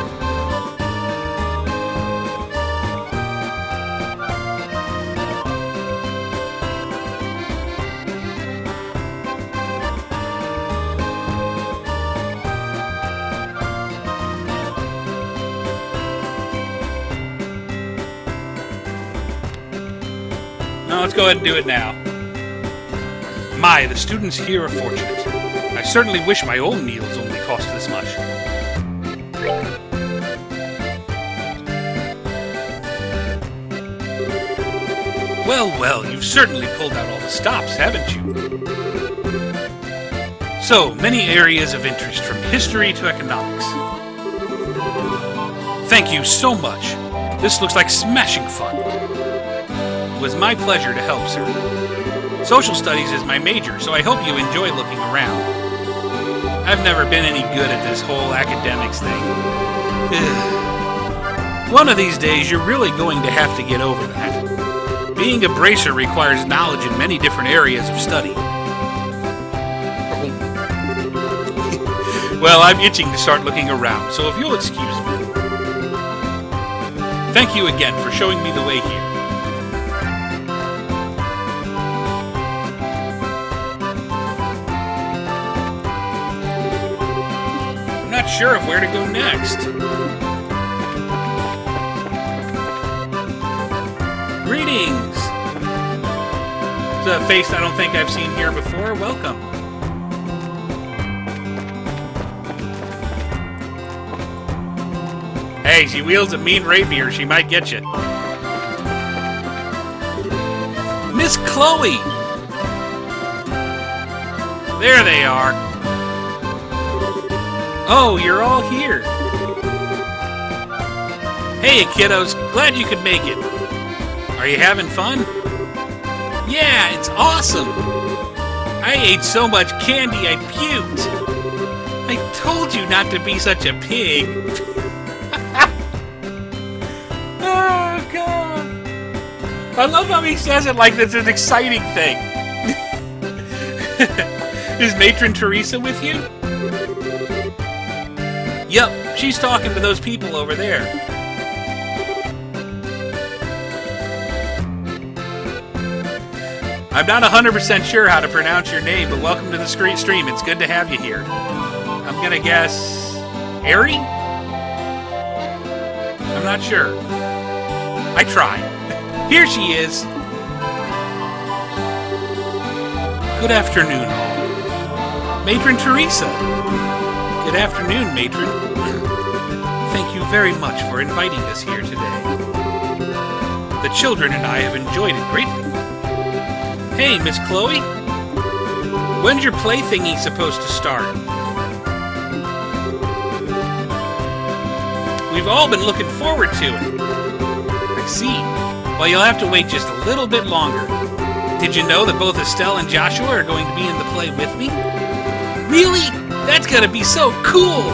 Now, let's go ahead and do it now. My, the students here are fortunate. I certainly wish my own meals only cost this much. Well, you've certainly pulled out all the stops, haven't you? So, many areas of interest from history to economics. Thank you so much. This looks like smashing fun. It was my pleasure to help, sir. Social studies is my major, so I hope you enjoy looking around. I've never been any good at this whole academics thing. One of these days, you're really going to have to get over that. Being a bracer requires knowledge in many different areas of study. Well, I'm itching to start looking around, so if you'll excuse me. Thank you again for showing me the way here. I'm not sure of where to go next. Greetings! It's a face I don't think I've seen here before. Welcome. Hey, she wields a mean rapier. She might get you. Miss Chloe! There they are. Oh, you're all here. Hey, kiddos. Glad you could make it. Are you having fun? Yeah, it's awesome. I ate so much candy I puked. I told you not to be such a pig. Oh, God. I love how he says it like it's an exciting thing. Is Matron Teresa with you? Yup, she's talking to those people over there. I'm not 100% sure how to pronounce your name, but welcome to the stream. It's good to have you here. I'm gonna guess... Ari? I'm not sure. I try. Here she is. Good afternoon, all. Matron Teresa. Good afternoon, Matron. Thank you very much for inviting us here today. The children and I have enjoyed it greatly. Hey, Miss Chloe. When's your play thingy supposed to start? We've all been looking forward to it. I see. Well, you'll have to wait just a little bit longer. Did you know that both Estelle and Joshua are going to be in the play with me? Really? That's gonna be so cool!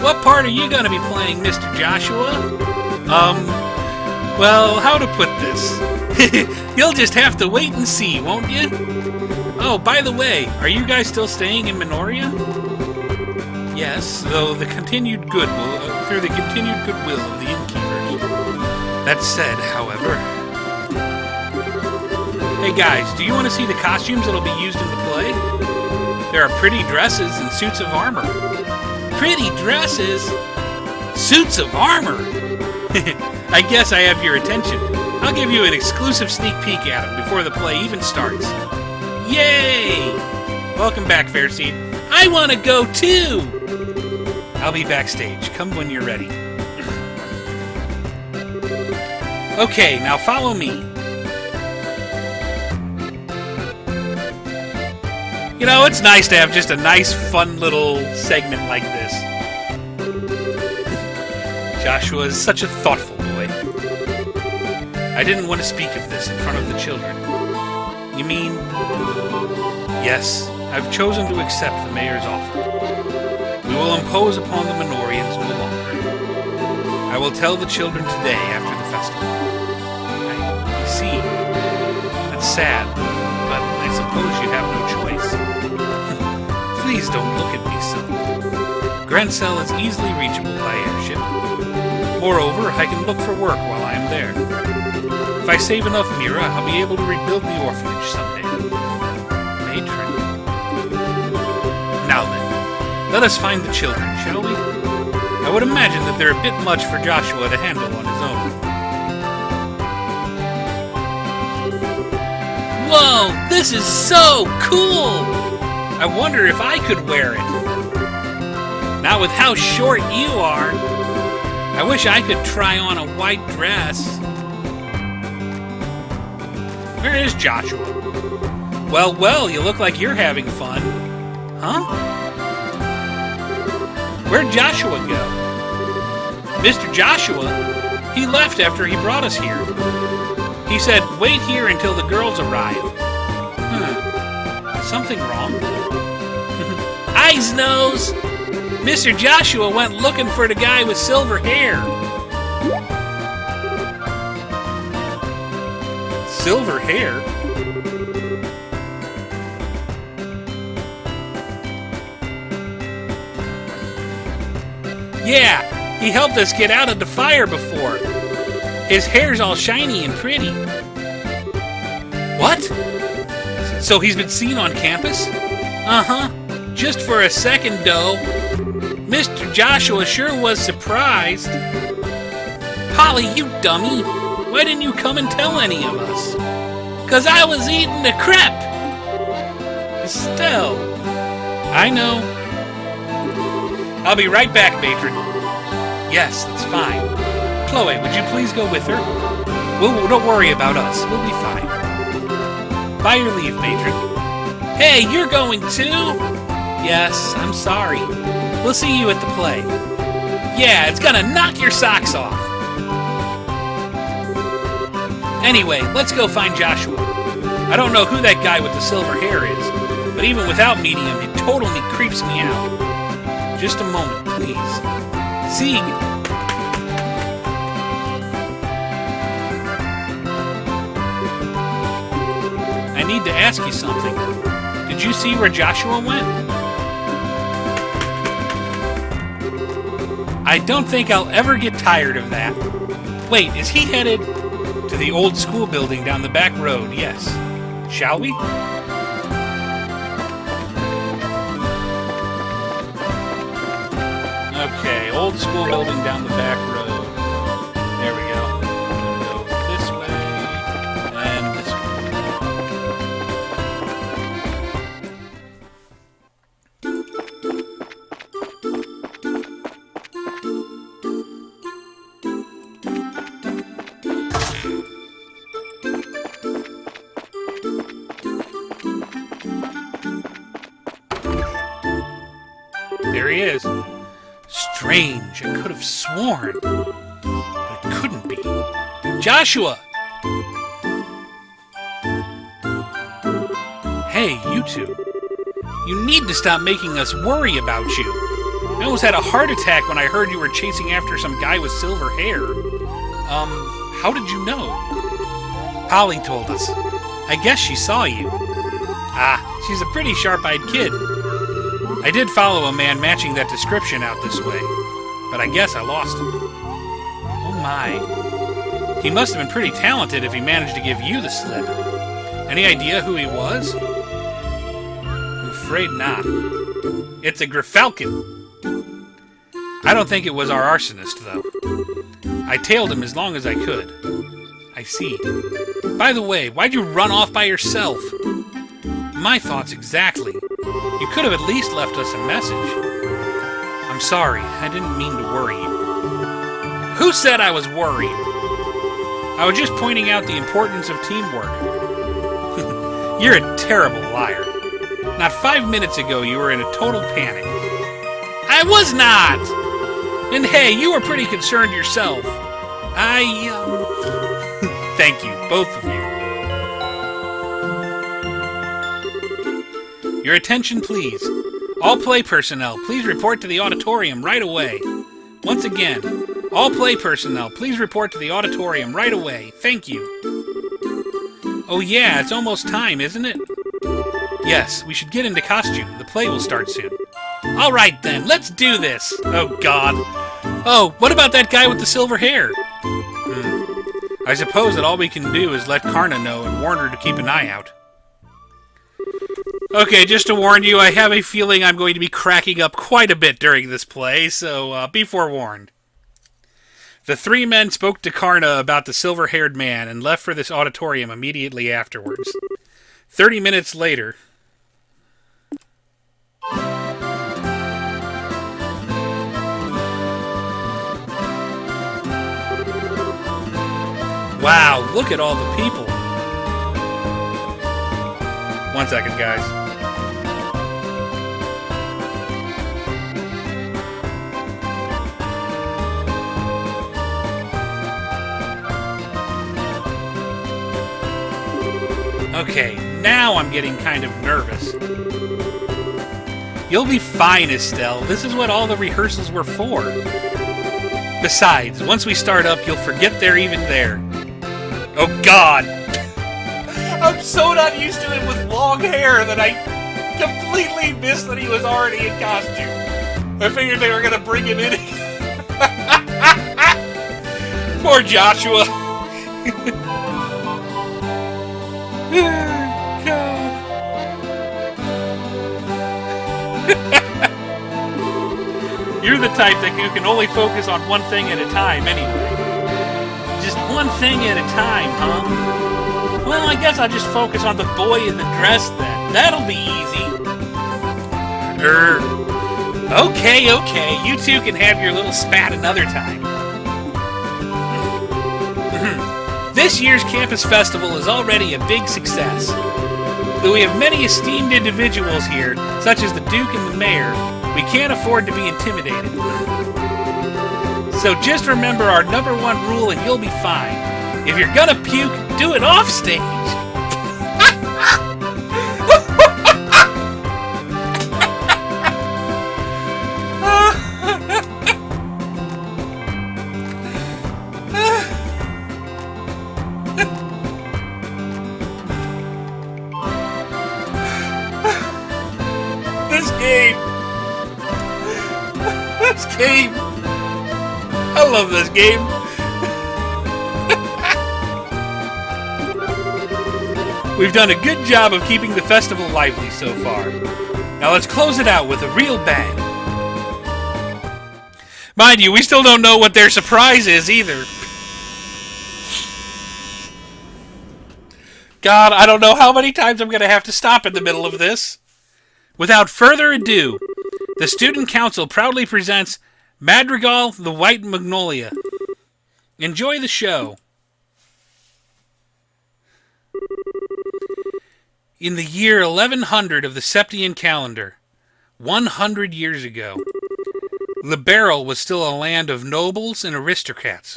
What part are you gonna be playing, Mr. Joshua? Well, how to put this? You'll just have to wait and see, won't you? Oh, by the way, are you guys still staying in Minoria? Yes, though through the continued goodwill of the innkeepers. That said, however... Hey guys, do you want to see the costumes that'll be used in the play? There are pretty dresses and suits of armor. Pretty dresses? Suits of armor? I guess I have your attention. I'll give you an exclusive sneak peek at them before the play even starts. Yay! Welcome back, Fairseed. I want to go too! I'll be backstage. Come when you're ready. Okay, now follow me. You know, it's nice to have just a nice, fun little segment like this. Joshua is such a thoughtful boy. I didn't want to speak of this in front of the children. You mean... Yes, I've chosen to accept the mayor's offer. We will impose upon the Minorians no longer. I will tell the children today after the festival. I see. That's sad, but I suppose you have no choice. Please don't look at me so. Grancel is easily reachable by airship. Moreover, I can look for work while I am there. If I save enough Mira, I'll be able to rebuild the orphanage someday. Matron. Now then, let us find the children, shall we? I would imagine that they're a bit much for Joshua to handle on his own. Whoa, this is so cool! I wonder if I could wear it. Not with how short you are. I wish I could try on a white dress. Where is Joshua? Well, you look like you're having fun. Huh? Where'd Joshua go? Mr. Joshua? He left after he brought us here. He said, wait here until the girls arrive. Something wrong? Eyes nose! Mr. Joshua went looking for the guy with silver hair. Silver hair? Yeah, he helped us get out of the fire before. His hair's all shiny and pretty. What? So he's been seen on campus? Uh-huh. Just for a second, though. Mr. Joshua sure was surprised. Polly, you dummy. Why didn't you come and tell any of us? 'Cause I was eating a crepe. Estelle. I know. I'll be right back, matron. Yes, that's fine. Chloe, would you please go with her? Don't worry about us. We'll be fine. By your leave, matron. Hey, you're going too? Yes, I'm sorry. We'll see you at the play. Yeah, it's gonna knock your socks off. Anyway, let's go find Joshua. I don't know who that guy with the silver hair is, but even without meeting him, it totally creeps me out. Just a moment, please. Sieg. I need to ask you something. Did you see where Joshua went? I don't think I'll ever get tired of that. Wait, is he headed to the old school building down the back road? Yes. Shall we? Okay, old school building down the back road. There we go. We'll go this way and this way. There he is. Strange. I could have sworn. But it couldn't be. Joshua! Hey, you two. You need to stop making us worry about you. I almost had a heart attack when I heard you were chasing after some guy with silver hair. How did you know? Polly told us. I guess she saw you. Ah, she's a pretty sharp-eyed kid. I did follow a man matching that description out this way, but I guess I lost him. Oh my. He must have been pretty talented if he managed to give you the slip. Any idea who he was? I'm afraid not. It's a Griffalcon. I don't think it was our arsonist, though. I tailed him as long as I could. I see. By the way, why'd you run off by yourself? My thoughts exactly. You could have at least left us a message. I'm sorry, I didn't mean to worry you. Who said I was worried? I was just pointing out the importance of teamwork. You're a terrible liar. Not 5 minutes ago you were in a total panic. I was not! And hey, you were pretty concerned yourself. Thank you, both of you. Your attention, please. All play personnel, please report to the auditorium right away. Once again, all play personnel, please report to the auditorium right away. Thank you. Oh yeah, it's almost time, isn't it? Yes, we should get into costume. The play will start soon. All right then, let's do this. Oh God. Oh, what about that guy with the silver hair? I suppose that all we can do is let Karna know and warn her to keep an eye out. Okay, just to warn you, I have a feeling I'm going to be cracking up quite a bit during this play, so be forewarned. The three men spoke to Karna about the silver-haired man and left for this auditorium immediately afterwards. 30 minutes later... Wow, look at all the people. 1 second, guys. Okay, now I'm getting kind of nervous. You'll be fine, Estelle. This is what all the rehearsals were for. Besides, once we start up, you'll forget they're even there. Oh, God. I'm so not used to him with long hair that I completely missed that he was already in costume. I figured they were going to bring him in. Poor Joshua. God. You're the type that you can only focus on one thing at a time anyway. Just one thing at a time, huh? Well, I guess I'll just focus on the boy in the dress then. That'll be easy. Okay. You two can have your little spat another time. This year's campus festival is already a big success. Though we have many esteemed individuals here, such as the Duke and the Mayor, we can't afford to be intimidated. So just remember our number one rule and you'll be fine. If you're gonna puke, do it off stage. This game. I love this game. We've done a good job of keeping the festival lively so far. Now let's close it out with a real bang. Mind you, we still don't know what their surprise is either. God, I don't know how many times I'm going to have to stop in the middle of this. Without further ado, the Student Council proudly presents Madrigal the White Magnolia. Enjoy the show. In the year 1100 of the Septian calendar, 100 years ago, Liberal was still a land of nobles and aristocrats.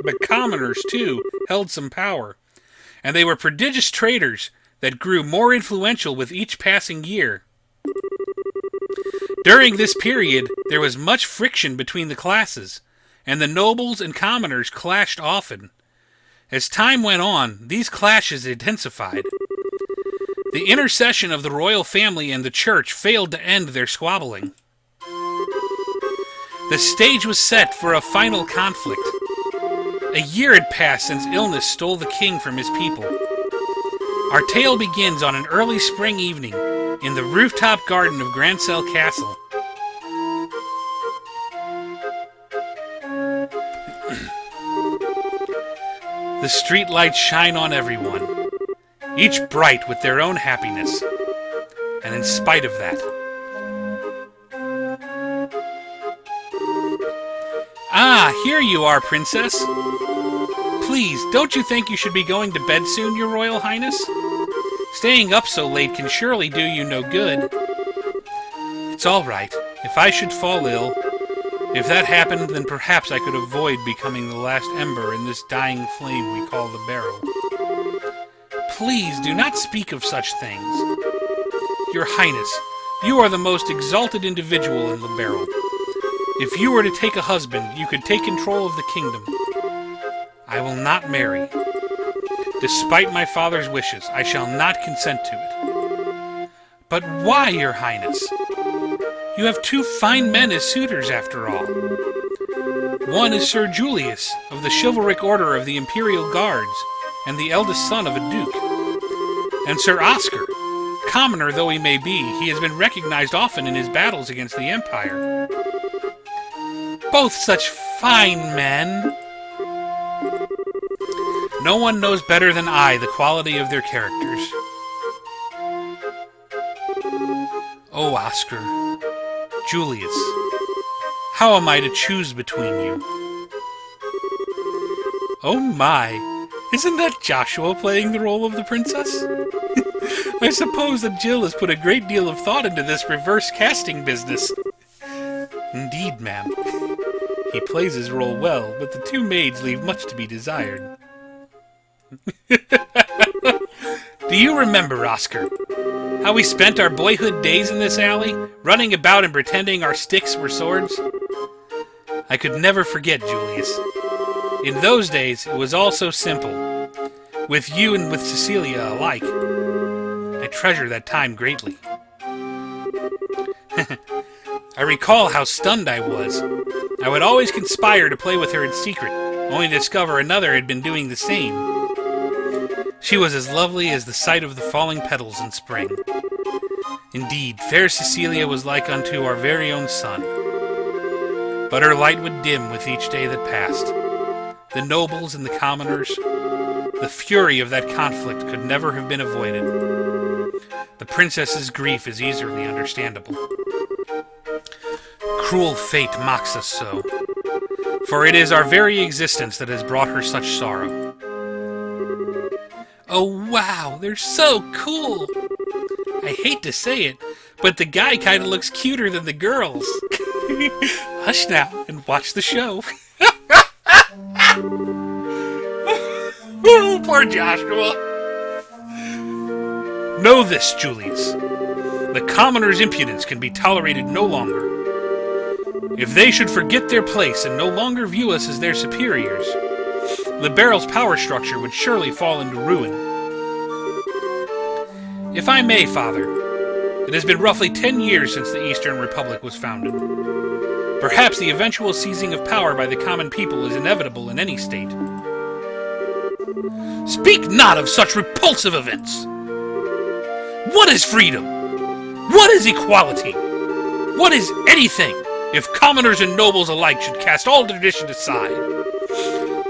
But commoners, too, held some power, and they were prodigious traders that grew more influential with each passing year. During this period, there was much friction between the classes, and the nobles and commoners clashed often. As time went on, these clashes intensified. The intercession of the royal family and the church failed to end their squabbling. The stage was set for a final conflict. A year had passed since illness stole the king from his people. Our tale begins on an early spring evening in the rooftop garden of Grancel Castle. The street lights shine on everyone, each bright with their own happiness. And in spite of that... Ah, here you are, Princess. Please, don't you think you should be going to bed soon, Your Royal Highness? Staying up so late can surely do you no good. It's all right. If I should fall ill, if that happened, then perhaps I could avoid becoming the last ember in this dying flame we call the barrel. Please do not speak of such things. Your Highness, you are the most exalted individual in the barrel. If you were to take a husband, you could take control of the kingdom. I will not marry. Despite my father's wishes, I shall not consent to it. But why, Your Highness? You have two fine men as suitors, after all. One is Sir Julius, of the chivalric order of the Imperial Guards, and the eldest son of a duke. And Sir Oscar, commoner though he may be, he has been recognized often in his battles against the Empire. Both such fine men. No one knows better than I the quality of their characters. Oh, Oscar, Julius, how am I to choose between you? Oh my, isn't that Joshua playing the role of the princess? I suppose that Jill has put a great deal of thought into this reverse casting business. Indeed, ma'am. He plays his role well, but the two maids leave much to be desired. Do you remember, Oscar, how we spent our boyhood days in this alley, running about and pretending our sticks were swords? I could never forget, Julius. In those days, it was all so simple. With you and with Cecilia alike. I treasure that time greatly. I recall how stunned I was. I would always conspire to play with her in secret, only to discover another had been doing the same. She was as lovely as the sight of the falling petals in spring. Indeed, fair Cecilia was like unto our very own sun. But her light would dim with each day that passed. The nobles and the commoners, the fury of that conflict could never have been avoided. The princess's grief is easily understandable. Cruel fate mocks us so, for it is our very existence that has brought her such sorrow. Oh wow, they're so cool! I hate to say it, but the guy kinda looks cuter than the girls. Hush now and watch the show. Poor Joshua. Know this, Julius. The commoner's impudence can be tolerated no longer. If they should forget their place and no longer view us as their superiors, the Barrel's power structure would surely fall into ruin. If I may, Father, it has been roughly 10 years since the Eastern Republic was founded. Perhaps the eventual seizing of power by the common people is inevitable in any state. Speak not of such repulsive events! What is freedom? What is equality? What is anything if commoners and nobles alike should cast all tradition aside?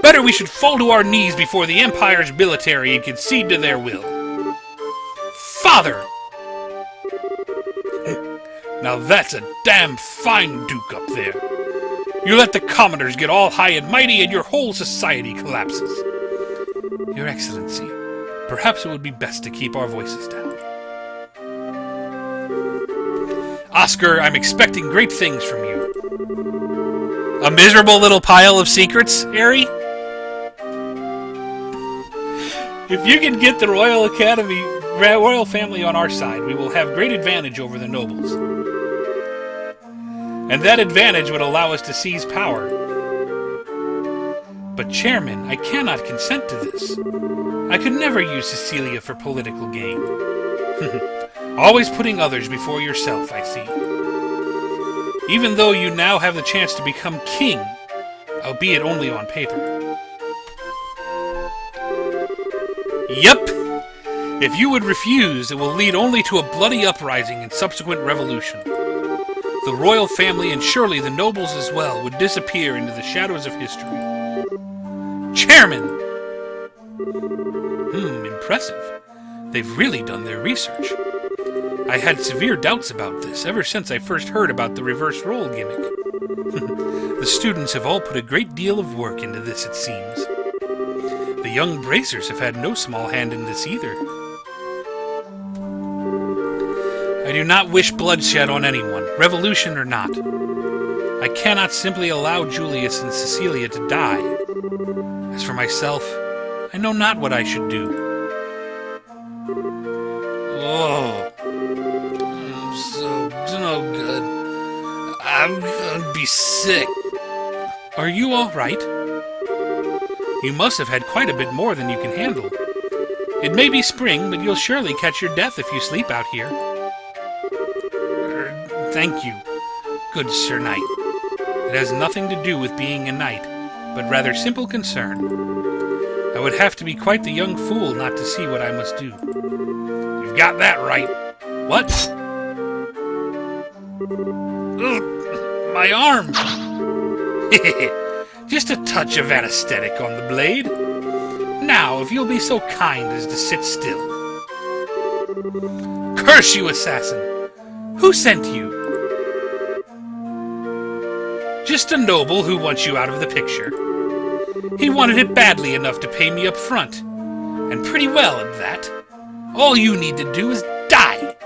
Better we should fall to our knees before the Empire's military and concede to their will. Father! Now that's a damn fine duke up there. You let the commoners get all high and mighty and your whole society collapses. Your Excellency, perhaps it would be best to keep our voices down. Oscar, I'm expecting great things from you. A miserable little pile of secrets, Harry? If you can get the Royal family on our side, we will have great advantage over the nobles. And that advantage would allow us to seize power. But, Chairman, I cannot consent to this. I could never use Cecilia for political gain. Always putting others before yourself, I see. Even though you now have the chance to become king, albeit only on paper. Yep! If you would refuse, it will lead only to a bloody uprising and subsequent revolution. The royal family, and surely the nobles as well, would disappear into the shadows of history. Chairman! Impressive. They've really done their research. I had severe doubts about this ever since I first heard about the reverse role gimmick. The students have all put a great deal of work into this, it seems. The young bracers have had no small hand in this either. I do not wish bloodshed on anyone, revolution or not. I cannot simply allow Julius and Cecilia to die. As for myself, I know not what I should do. Oh, I'm so no good. I'm gonna be sick. Are you all right? You must have had quite a bit more than you can handle. It may be spring, but you'll surely catch your death if you sleep out here. Thank you, good Sir Knight. It has nothing to do with being a knight, but rather simple concern. I would have to be quite the young fool not to see what I must do. You've got that right. What? Ugh, my arm! Just a touch of anesthetic on the blade. Now, if you'll be so kind as to sit still. Curse you, assassin! Who sent you? Just a noble who wants you out of the picture. He wanted it badly enough to pay me up front. And pretty well at that. All you need to do is die.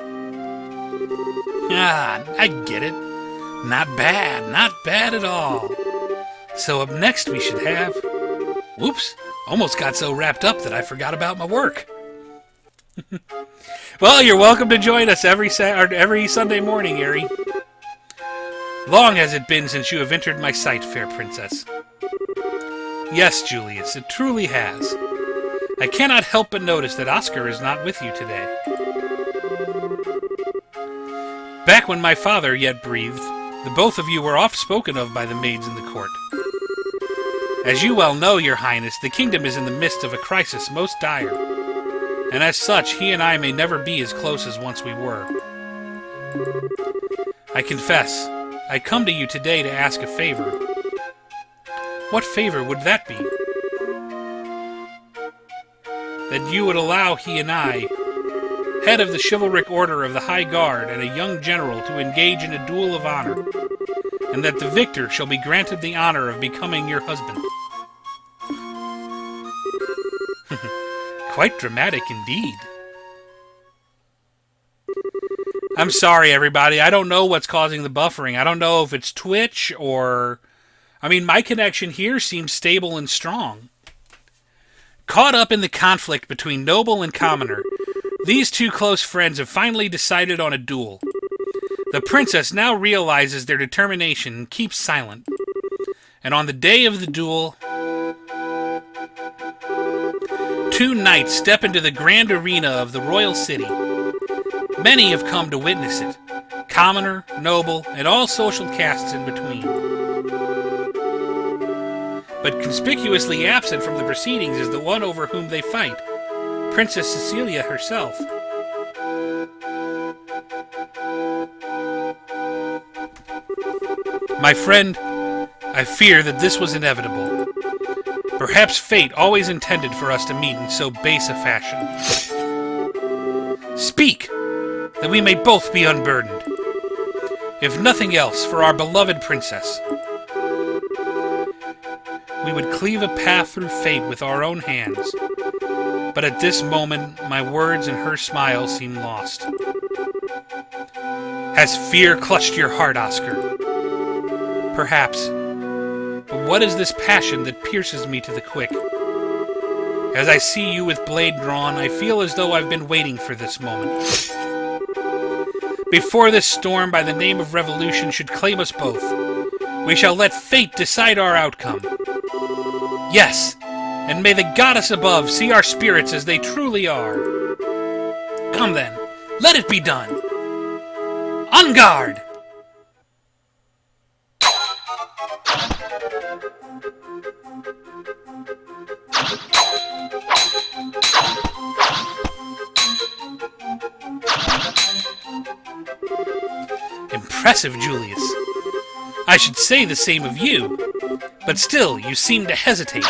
Ah, I get it. Not bad at all. So up next we should have... Whoops, almost got so wrapped up that I forgot about my work. Well, you're welcome to join us every Sunday morning, Erie. Long has it been since you have entered my sight, fair princess. Yes, Julius, it truly has. I cannot help but notice that Oscar is not with you today. Back when my father yet breathed, the both of you were oft spoken of by the maids in the court. As you well know, your highness, the kingdom is in the midst of a crisis most dire, and as such, he and I may never be as close as once we were. I confess, I come to you today to ask a favor. What favor would that be? That you would allow he and I, head of the chivalric order of the High Guard and a young general, to engage in a duel of honor, and that the victor shall be granted the honor of becoming your husband. Quite dramatic indeed. I'm sorry, everybody. I don't know what's causing the buffering. I don't know if it's Twitch or... I mean, my connection here seems stable and strong. Caught up in the conflict between noble and commoner, these two close friends have finally decided on a duel. The princess now realizes their determination and keeps silent. And on the day of the duel, two knights step into the grand arena of the royal city. Many have come to witness it. Commoner, noble, and all social castes in between. But conspicuously absent from the proceedings is the one over whom they fight, Princess Cecilia herself. My friend, I fear that this was inevitable. Perhaps fate always intended for us to meet in so base a fashion. Speak, that we may both be unburdened. If nothing else, for our beloved princess. We would cleave a path through fate with our own hands. But at this moment, my words and her smile seem lost. Has fear clutched your heart, Oscar? Perhaps. But what is this passion that pierces me to the quick? As I see you with blade drawn, I feel as though I've been waiting for this moment. Before this storm by the name of revolution should claim us both, we shall let fate decide our outcome. Yes, and may the goddess above see our spirits as they truly are. Come then, let it be done. On guard! Impressive, Julius. I should say the same of you, but still you seem to hesitate.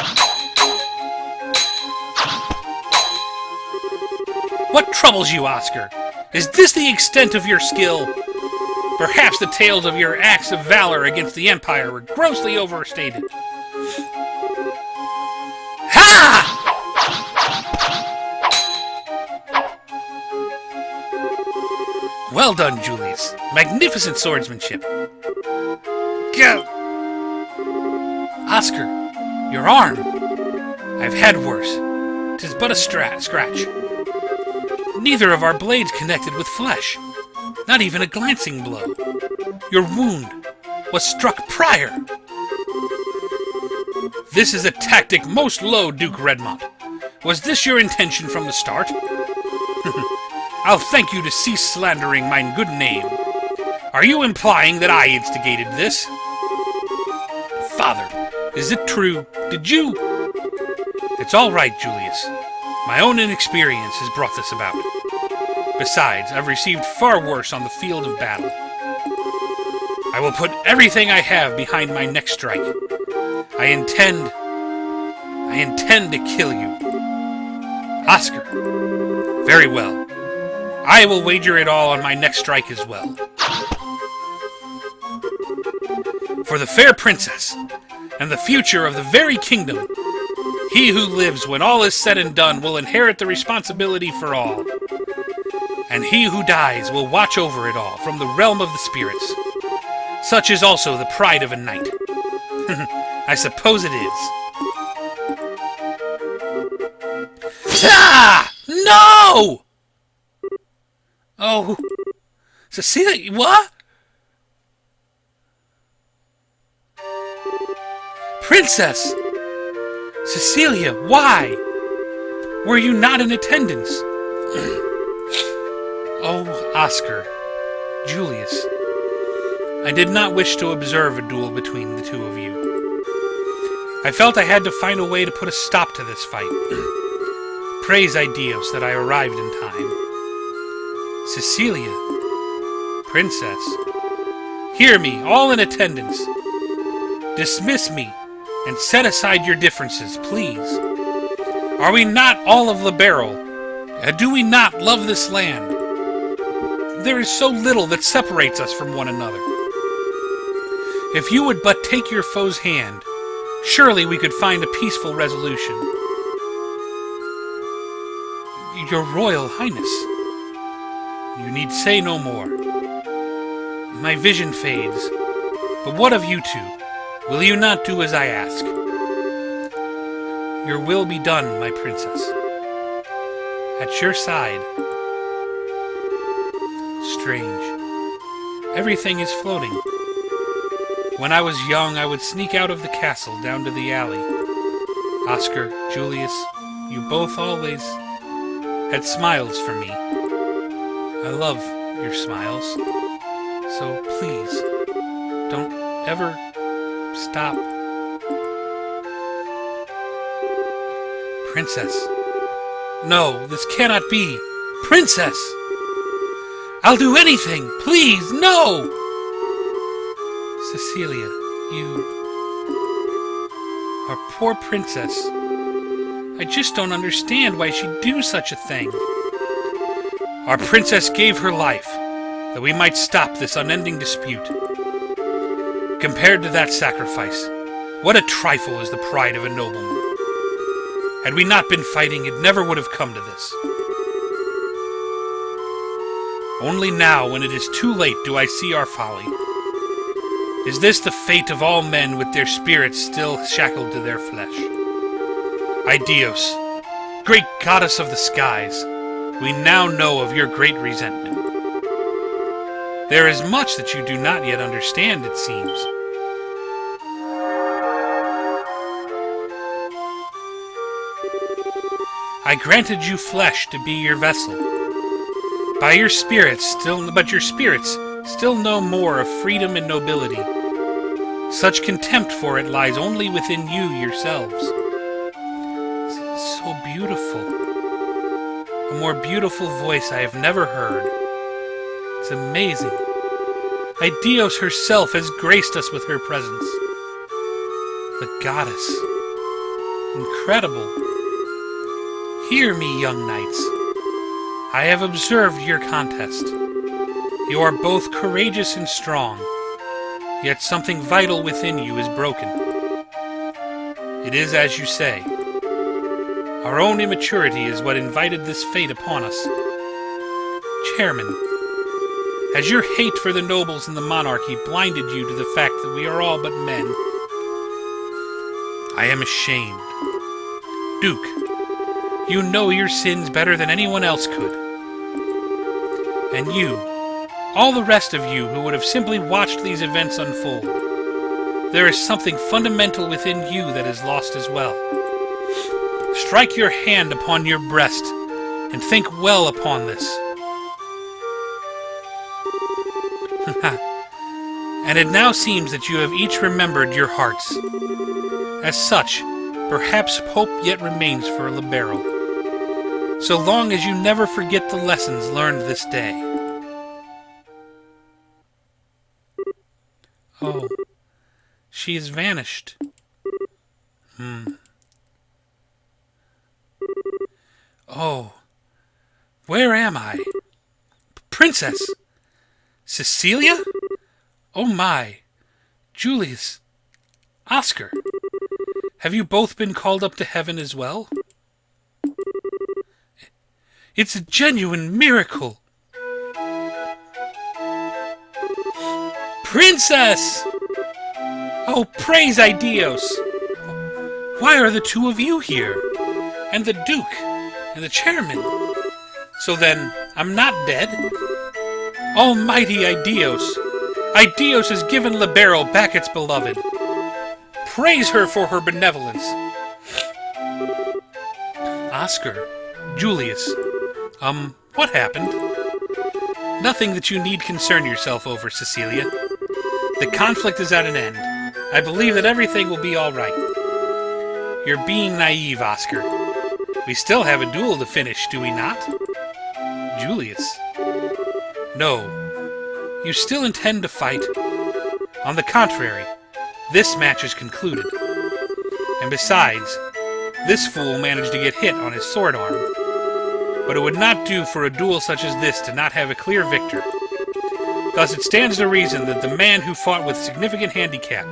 What troubles you, Oscar? Is this the extent of your skill? Perhaps the tales of your acts of valor against the Empire were grossly overstated. Ha! Well done, Julius. Magnificent swordsmanship. Go! Oscar, your arm. I've had worse. 'Tis but a scratch. Neither of our blades connected with flesh. Not even a glancing blow. Your wound was struck prior. This is a tactic most low, Duke Redmont. Was this your intention from the start? I'll thank you to cease slandering my good name. Are you implying that I instigated this? Father, is it true? Did you? It's all right, Julius. My own inexperience has brought this about. Besides, I've received far worse on the field of battle. I will put everything I have behind my next strike. I intend to kill you. Oscar. Very well. I will wager it all on my next strike as well. For the fair princess, and the future of the very kingdom, he who lives when all is said and done will inherit the responsibility for all. And he who dies will watch over it all from the realm of the spirits. Such is also the pride of a knight. I suppose it is. Ah! No! Oh, Cecilia, what? Princess! Cecilia, why? Were you not in attendance? Oh, Oscar, Julius, I did not wish to observe a duel between the two of you. I felt I had to find a way to put a stop to this fight. Praise Dios that I arrived in time. Cecilia, Princess, hear me, all in attendance. Dismiss me and set aside your differences, please. Are we not all of Libero? Do we not love this land? There is so little that separates us from one another. If you would but take your foe's hand, surely we could find a peaceful resolution. Your Royal Highness, you need say no more. My vision fades, but what of you two? Will you not do as I ask? Your will be done, my princess. At your side. Strange. Everything is floating. When I was young, I would sneak out of the castle down to the alley. Oscar, Julius, you both always had smiles for me. I love your smiles. So please, don't ever stop. Princess. No, this cannot be. Princess! I'll do anything! Please, no! Cecilia, our poor princess. I just don't understand why she'd do such a thing. Our princess gave her life, that we might stop this unending dispute. Compared to that sacrifice, what a trifle is the pride of a nobleman. Had we not been fighting, it never would have come to this. Only now, when it is too late, do I see our folly. Is this the fate of all men with their spirits still shackled to their flesh? Dios, great goddess of the skies, we now know of your great resentment. There is much that you do not yet understand, it seems. I granted you flesh to be your vessel. But your spirits still know more of freedom and nobility. Such contempt for it lies only within you yourselves. So beautiful. A more beautiful voice I have never heard. It's amazing. Dios herself has graced us with her presence. The goddess. Incredible. Hear me, young knights. I have observed your contest. You are both courageous and strong, yet something vital within you is broken. It is as you say. Our own immaturity is what invited this fate upon us. Chairman, has your hate for the nobles and the monarchy blinded you to the fact that we are all but men? I am ashamed. Duke, you know your sins better than anyone else could. And you, all the rest of you who would have simply watched these events unfold, there is something fundamental within you that is lost as well. Strike your hand upon your breast and think well upon this. And it now seems that you have each remembered your hearts. As such, perhaps hope yet remains for Libero, so long as you never forget the lessons learned this day. Oh, she has vanished. Oh, where am I? Princess! Cecilia? Oh my! Julius! Oscar! Have you both been called up to heaven as well? It's a genuine miracle! Princess! Oh, praise Dios! Why are the two of you here? And the Duke? And the Chairman? So then, I'm not dead? Almighty Dios! Dios has given Libero back its beloved. praise her for her benevolence. Oscar, Julius, what happened? Nothing that you need concern yourself over, Cecilia. The conflict is at an end. I believe that everything will be all right. You're being naive, Oscar. We still have a duel to finish, do we not? Julius. No. You still intend to fight? On the contrary, this match is concluded. And besides, this fool managed to get hit on his sword arm. But it would not do for a duel such as this to not have a clear victor. Thus it stands to reason that the man who fought with significant handicap,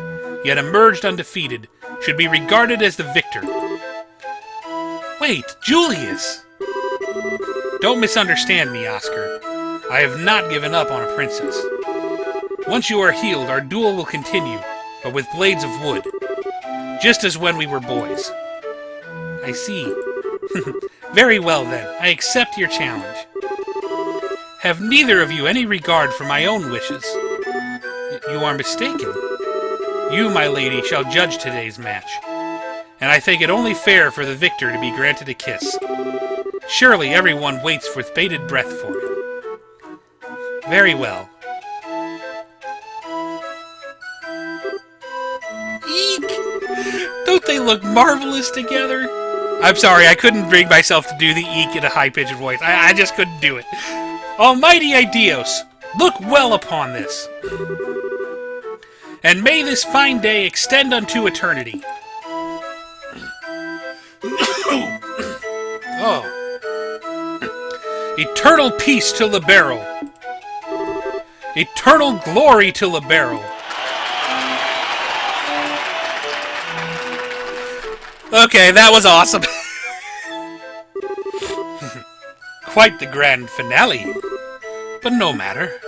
yet emerged undefeated, should be regarded as the victor. Wait, Julius! Don't misunderstand me, Oscar. I have not given up on a princess. Once you are healed, our duel will continue, but with blades of wood. Just as when we were boys. I see. Very well, then. I accept your challenge. Have neither of you any regard for my own wishes? You are mistaken. You, my lady, shall judge today's match. And I think it only fair for the victor to be granted a kiss. Surely everyone waits with bated breath for it. Very well. Eek! Don't they look marvelous together? I'm sorry, I couldn't bring myself to do the eek in a high-pitched voice. I just couldn't do it. Almighty Ideos, look well upon this. And may this fine day extend unto eternity. Oh. Eternal peace to Libero. Eternal glory to Libero. Okay, that was awesome. Quite the grand finale. But no matter.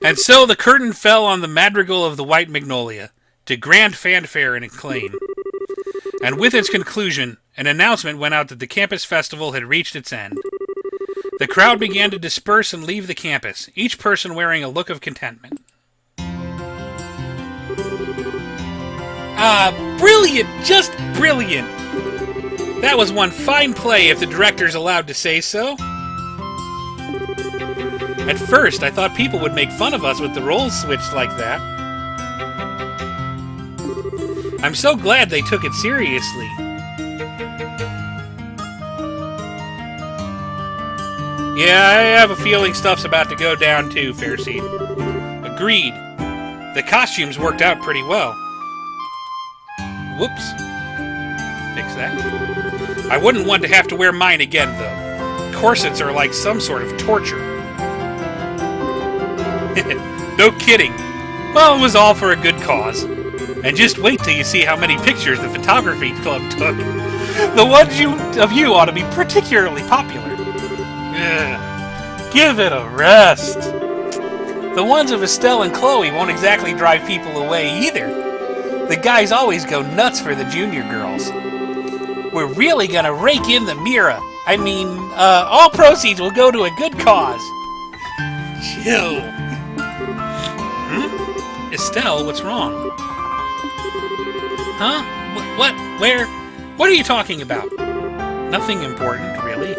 And so the curtain fell on the madrigal of the White Magnolia, to grand fanfare and acclaim. And with its conclusion, an announcement went out that the campus festival had reached its end. The crowd began to disperse and leave the campus, each person wearing a look of contentment. Brilliant! Just brilliant! That was one fine play, if the director's allowed to say so. At first, I thought people would make fun of us with the roles switched like that. I'm so glad they took it seriously. Yeah, I have a feeling stuff's about to go down too, Fairseed. Agreed. The costumes worked out pretty well. Whoops. Fix that. I wouldn't want to have to wear mine again, though. Corsets are like some sort of torture. No kidding. Well, it was all for a good cause. And just wait till you see how many pictures the photography club took. The ones of you ought to be particularly popular. Ugh. Give it a rest. The ones of Estelle and Chloe won't exactly drive people away either. The guys always go nuts for the junior girls. We're really gonna rake in the Mira. I mean, all proceeds will go to a good cause. Chill. Estelle, what's wrong? Huh? What? Where? What are you talking about? Nothing important, really.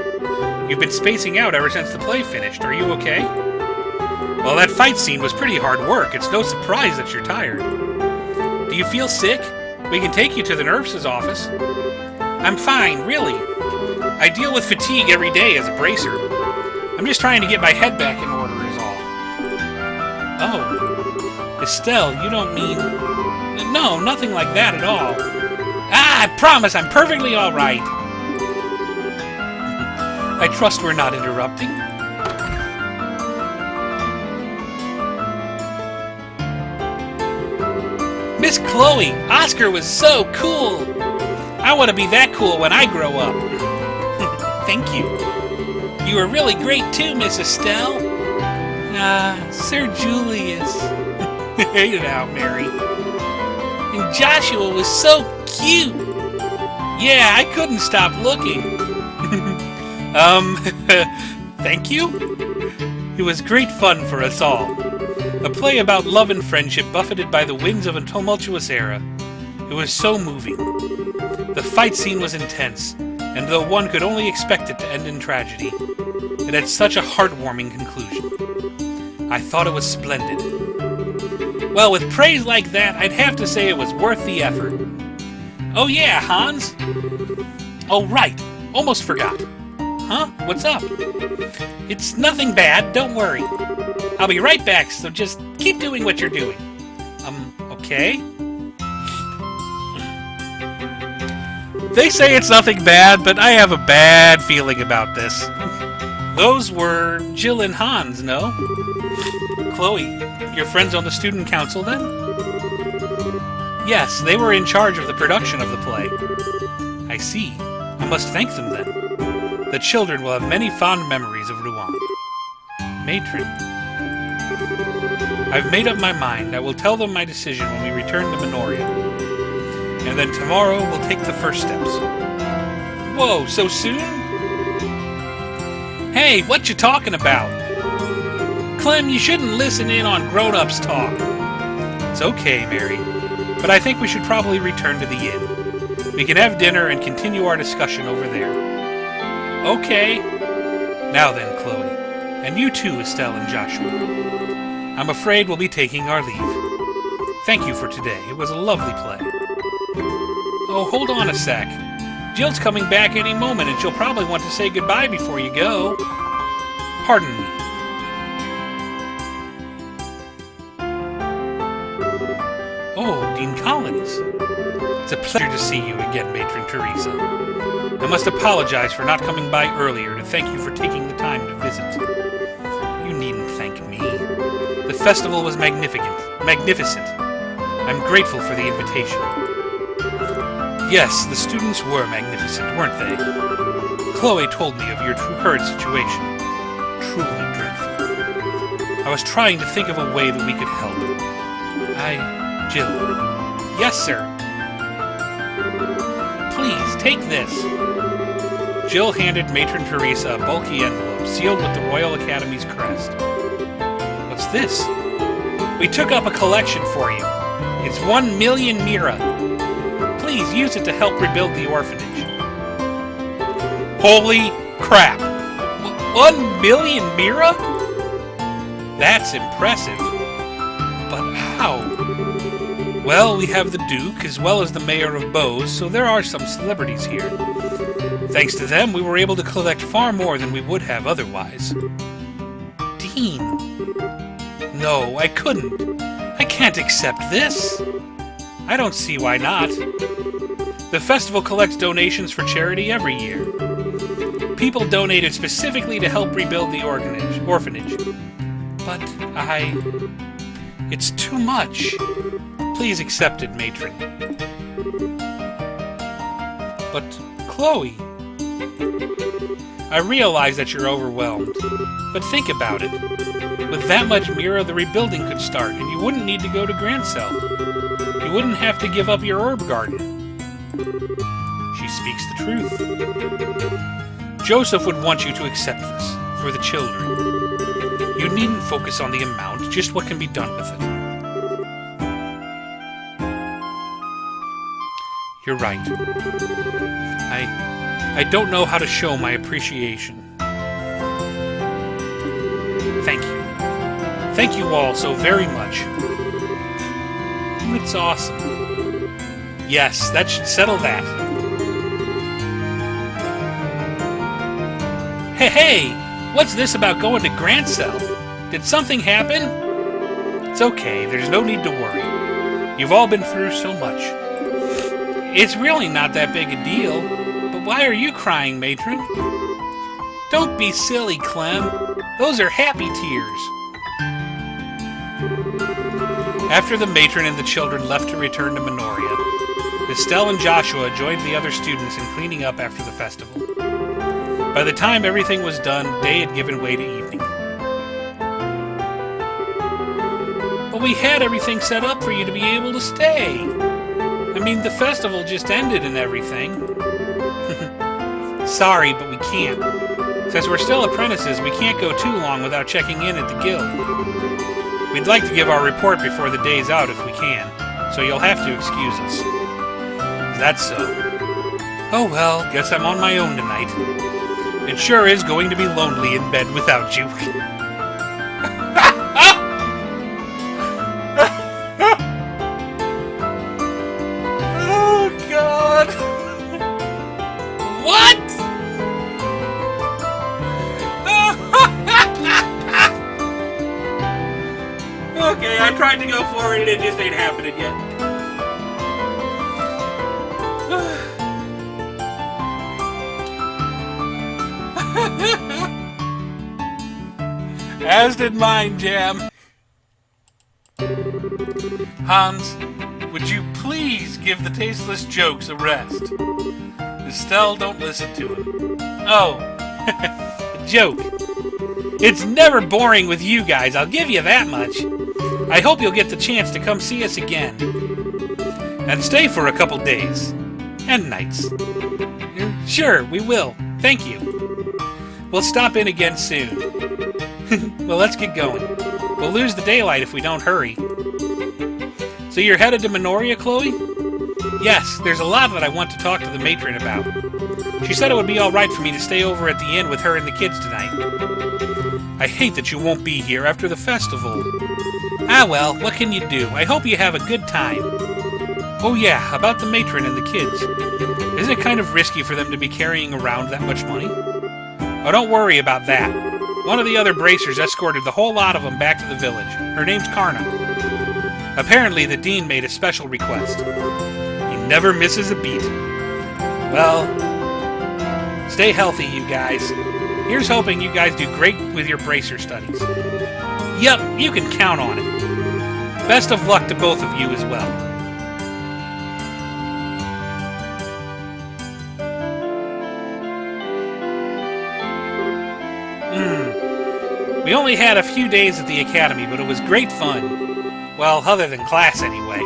You've been spacing out ever since the play finished. Are you okay? Well, that fight scene was pretty hard work. It's no surprise that you're tired. Do you feel sick? We can take you to the nurse's office. I'm fine, really. I deal with fatigue every day as a bracer. I'm just trying to get my head back in order is all. Oh. Estelle, you don't mean... No, nothing like that at all. I promise I'm perfectly all right. I trust we're not interrupting. Miss Chloe, Oscar was so cool. I want to be that cool when I grow up. Thank you. You were really great too, Miss Estelle. Sir Julius. Hate it out, Mary. And Joshua was so cute. Yeah, I couldn't stop looking. Thank you? It was great fun for us all. A play about love and friendship buffeted by the winds of a tumultuous era. It was so moving. The fight scene was intense, and though one could only expect it to end in tragedy, it had such a heartwarming conclusion. I thought it was splendid. Well, with praise like that, I'd have to say it was worth the effort. Oh yeah, Hans? Oh right, almost forgot. Huh? What's up? It's nothing bad, don't worry. I'll be right back, so just keep doing what you're doing. Okay? They say it's nothing bad, but I have a bad feeling about this. Those were Jill and Hans, no? Chloe, your friends on the student council, then? Yes, they were in charge of the production of the play. I see. I must thank them, then. The children will have many fond memories of Rouen. Matron. I've made up my mind. I will tell them my decision when we return to Minoria. And then tomorrow we'll take the first steps. Whoa, so soon? Hey, what you talking about? Clem, you shouldn't listen in on grown-ups talk. It's okay, Mary. But I think we should probably return to the inn. We can have dinner and continue our discussion over there. Okay. Now then, Chloe. And you too, Estelle and Joshua. I'm afraid we'll be taking our leave. Thank you for today. It was a lovely play. Oh, hold on a sec. Jill's coming back any moment, and she'll probably want to say goodbye before you go. Pardon me. Oh, Dean Collins. It's a pleasure to see you again, Matron Teresa. I must apologize for not coming by earlier to thank you for taking the time to visit. You needn't thank me. The festival was magnificent. I'm grateful for the invitation. Yes, the students were magnificent, weren't they? Chloe told me of your current situation. Truly dreadful. I was trying to think of a way that we could help. Jill. Yes, sir. Please, take this. Jill handed Matron Teresa a bulky envelope sealed with the Royal Academy's crest. What's this? We took up a collection for you. It's 1 million mira. Please use it to help rebuild the orphanage. Holy crap! 1 million mira? That's impressive. But how? Well, we have the Duke as well as the Mayor of Bose, so there are some celebrities here. Thanks to them, we were able to collect far more than we would have otherwise. Dean. No, I couldn't. I can't accept this. I don't see why not. The festival collects donations for charity every year. People donated specifically to help rebuild the orphanage. But it's too much. Please accept it, Matron. But, Chloe... I realize that you're overwhelmed, but think about it. With that much mira, the rebuilding could start, and you wouldn't need to go to Grancel. You wouldn't have to give up your herb garden. She speaks the truth. Joseph would want you to accept this, for the children. You needn't focus on the amount, just what can be done with it. You're right. I don't know how to show my appreciation. Thank you. Thank you all so very much. It's awesome. Yes, that should settle that. Hey! What's this about going to Grancel? Did something happen? It's okay, there's no need to worry. You've all been through so much. It's really not that big a deal. But why are you crying, Matron? Don't be silly, Clem. Those are happy tears. After the matron and the children left to return to Minoria, Estelle and Joshua joined the other students in cleaning up after the festival. By the time everything was done, day had given way to evening. But we had everything set up for you to be able to stay. I mean, the festival just ended and everything. Sorry, but we can't. Since we're still apprentices, we can't go too long without checking in at the guild. We'd like to give our report before the day's out if we can, so you'll have to excuse us. Is that so? Oh well, guess I'm on my own tonight. It sure is going to be lonely in bed without you. Oh, God. What? Okay, I tried to go forward and it just ain't happening yet. As did mine, Jam. Hans, would you please give the tasteless jokes a rest? Estelle, don't listen to him. Oh, a joke. It's never boring with you guys, I'll give you that much. I hope you'll get the chance to come see us again. And stay for a couple days. And nights. Sure, we will. Thank you. We'll stop in again soon. Well, let's get going. We'll lose the daylight if we don't hurry. So you're headed to Minoria, Chloe? Yes, there's a lot that I want to talk to the matron about. She said it would be alright for me to stay over at the inn with her and the kids tonight. I hate that you won't be here after the festival. Ah well, what can you do? I hope you have a good time. Oh yeah, about the matron and the kids. Isn't it kind of risky for them to be carrying around that much money? Oh, don't worry about that. One of the other bracers escorted the whole lot of them back to the village. Her name's Karna. Apparently the dean made a special request. He never misses a beat. Well, stay healthy, you guys. Here's hoping you guys do great with your bracer studies. Yep, you can count on it. Best of luck to both of you as well. We only had a few days at the academy, but it was great fun. Well, other than class anyway.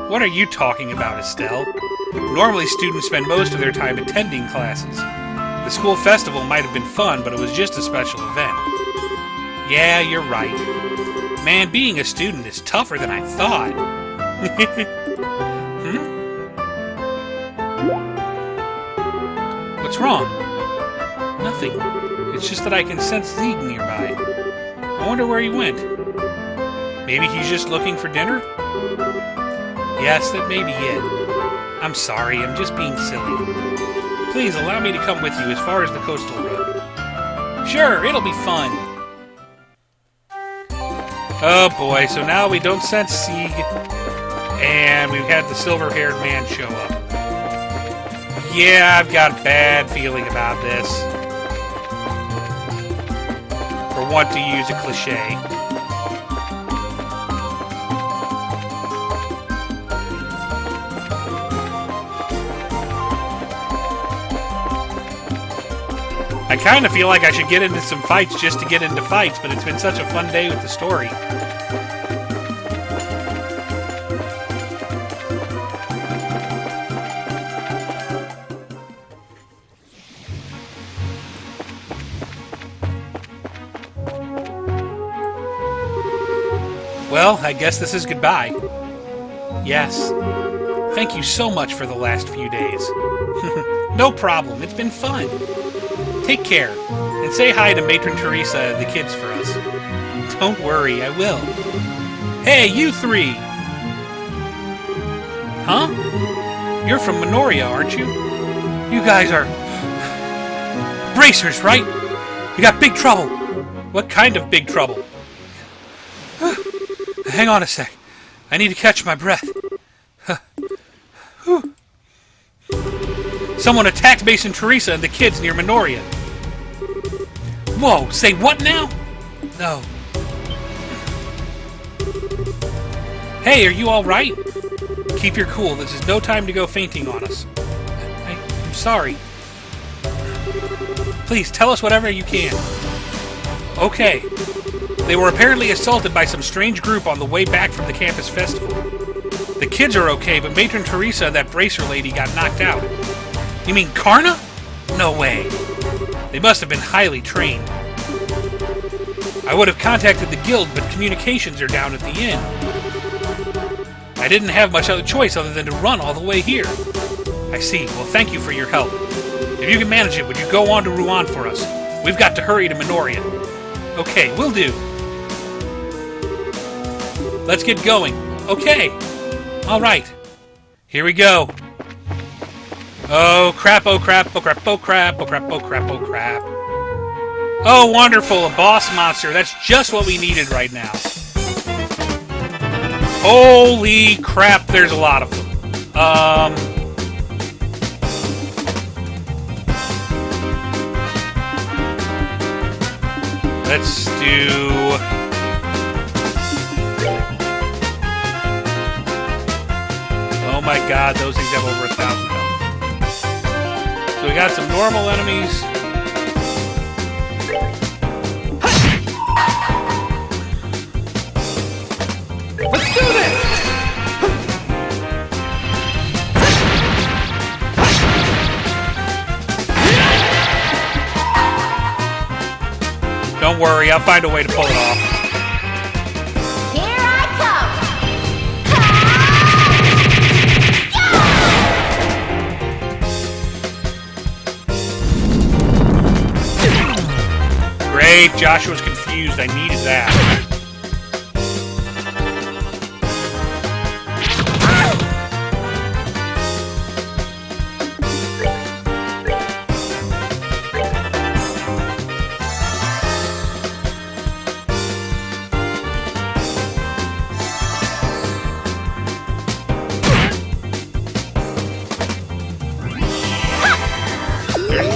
What are you talking about, Estelle? Normally students spend most of their time attending classes. The school festival might have been fun, but it was just a special event. Yeah, you're right. Man, being a student is tougher than I thought. What's wrong? Nothing. It's just that I can sense Zieg nearby. I wonder where he went. Maybe he's just looking for dinner? Yes, that may be it. I'm sorry, I'm just being silly. Please allow me to come with you as far as the coastal road. Sure, it'll be fun. Oh boy, so now we don't sense Zieg, and we've had the silver-haired man show up. Yeah, I've got a bad feeling about this. For want to use a cliche. I kind of feel like I should get into some fights just to get into fights, but it's been such a fun day with the story. Well, I guess this is goodbye. Yes. Thank you so much for the last few days. No problem, it's been fun. Take care, and say hi to Matron Teresa and the kids for us. Don't worry, I will. Hey, you three! Huh? You're from Minoria, aren't you? You guys are... bracers, right? You got big trouble. What kind of big trouble? Hang on a sec. I need to catch my breath. Someone attacked Mason Teresa and the kids near Minoria. Whoa, say what now? No. Hey, are you alright? Keep your cool. This is no time to go fainting on us. I'm sorry. Please, tell us whatever you can. Okay. They were apparently assaulted by some strange group on the way back from the campus festival. The kids are okay, but Matron Teresa and that bracer lady got knocked out. You mean Karna? No way. They must have been highly trained. I would have contacted the guild, but communications are down at the inn. I didn't have much other choice other than to run all the way here. I see. Well, thank you for your help. If you can manage it, would you go on to Rouen for us? We've got to hurry to Minoria. Okay, will do. Let's get going. Okay. All right. Here we go. Oh, crap, oh, crap, oh, crap, oh, crap, oh, crap, oh, crap, oh, crap. Oh, wonderful, a boss monster. That's just what we needed right now. Holy crap, there's a lot of them. Let's do... Oh my god, those things have over 1,000 health. So we got some normal enemies. Let's do this! Don't worry, I'll find a way to pull it off. Here I come! Great, Joshua's confused. I needed that.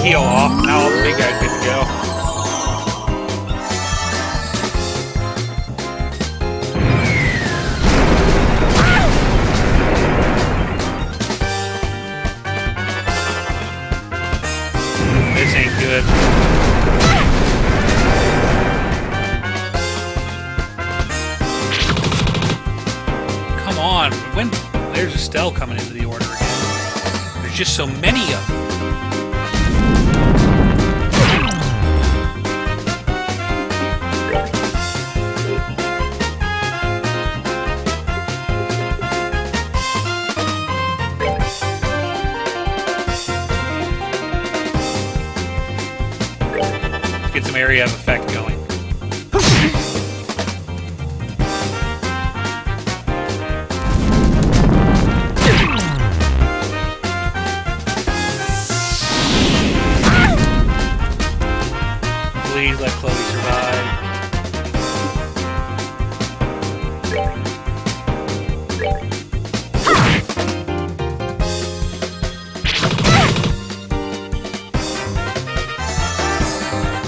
Heal off. Now all the big guys get to go. This ain't good. Come on. When? There's Estelle coming into the order again. There's just so many of them. Get some area of effect going. Please let Chloe survive.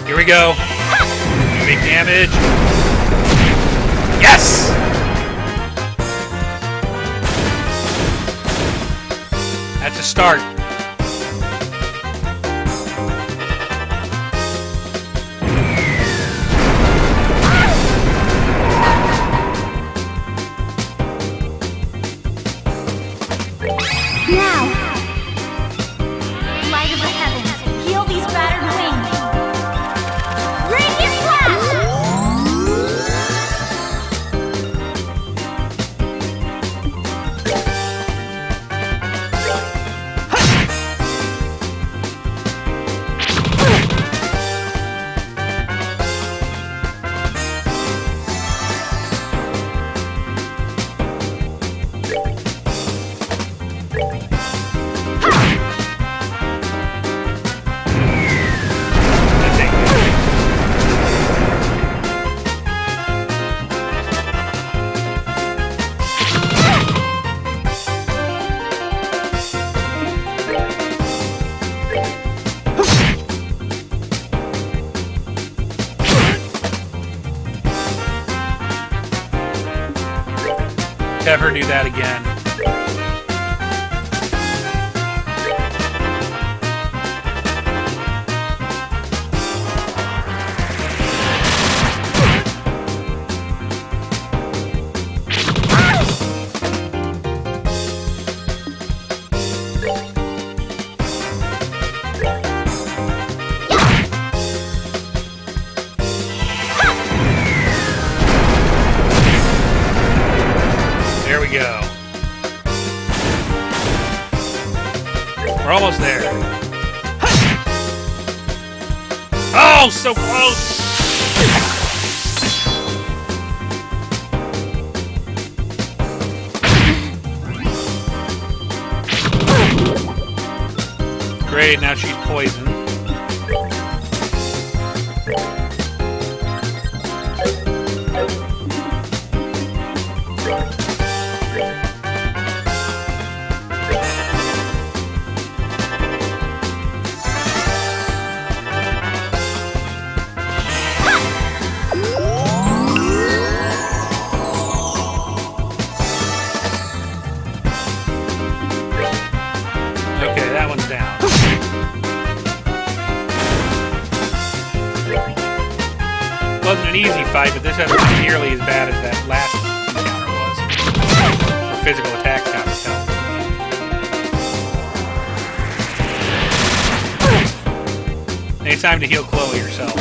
Here we go. Big damage. Yes! That's a start. Now! Light of the heavens, heal these battered wings! Radiant flash! Have her do that again. We're almost there. Oh, so close! Great, now she's poisoned. Okay, that one's down. Wasn't an easy fight, but this hasn't been nearly as bad as that last encounter was. The physical attacks got us help. And it's time to heal Chloe herself.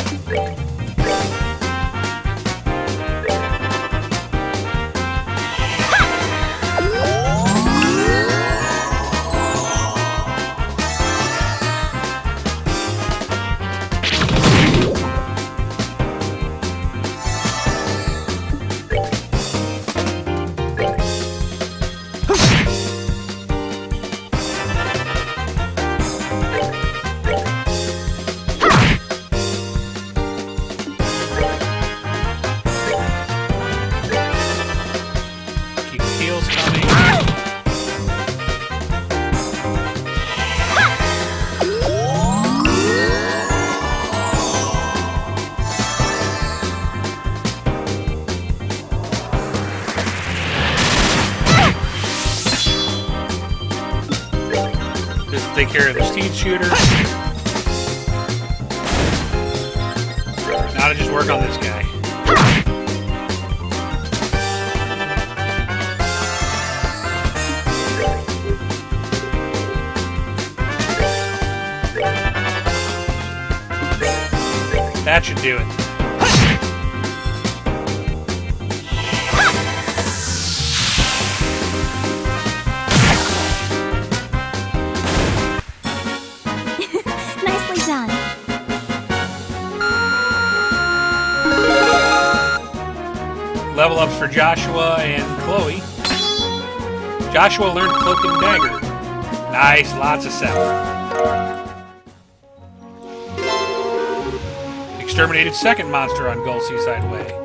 Take care of the speed shooter. Now to just work on this guy. That should do it. Level ups for Joshua and Chloe. Joshua learned Cloak and Dagger. Nice, lots of self. Exterminated second monster on Gull Seaside Way.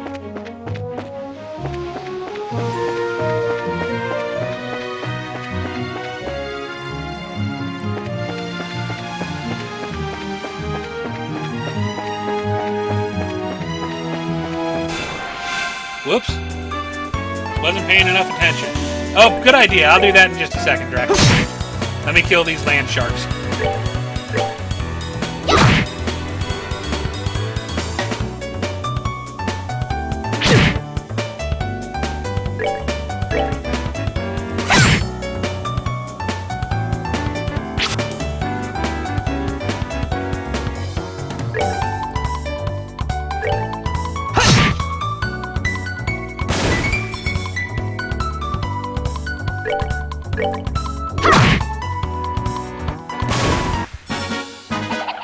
Whoops. Wasn't paying enough attention. Oh, good idea. I'll do that in just a second, Drax. Let me kill these land sharks.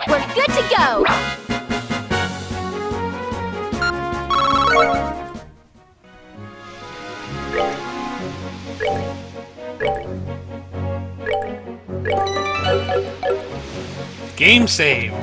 We're good to go! Game saved.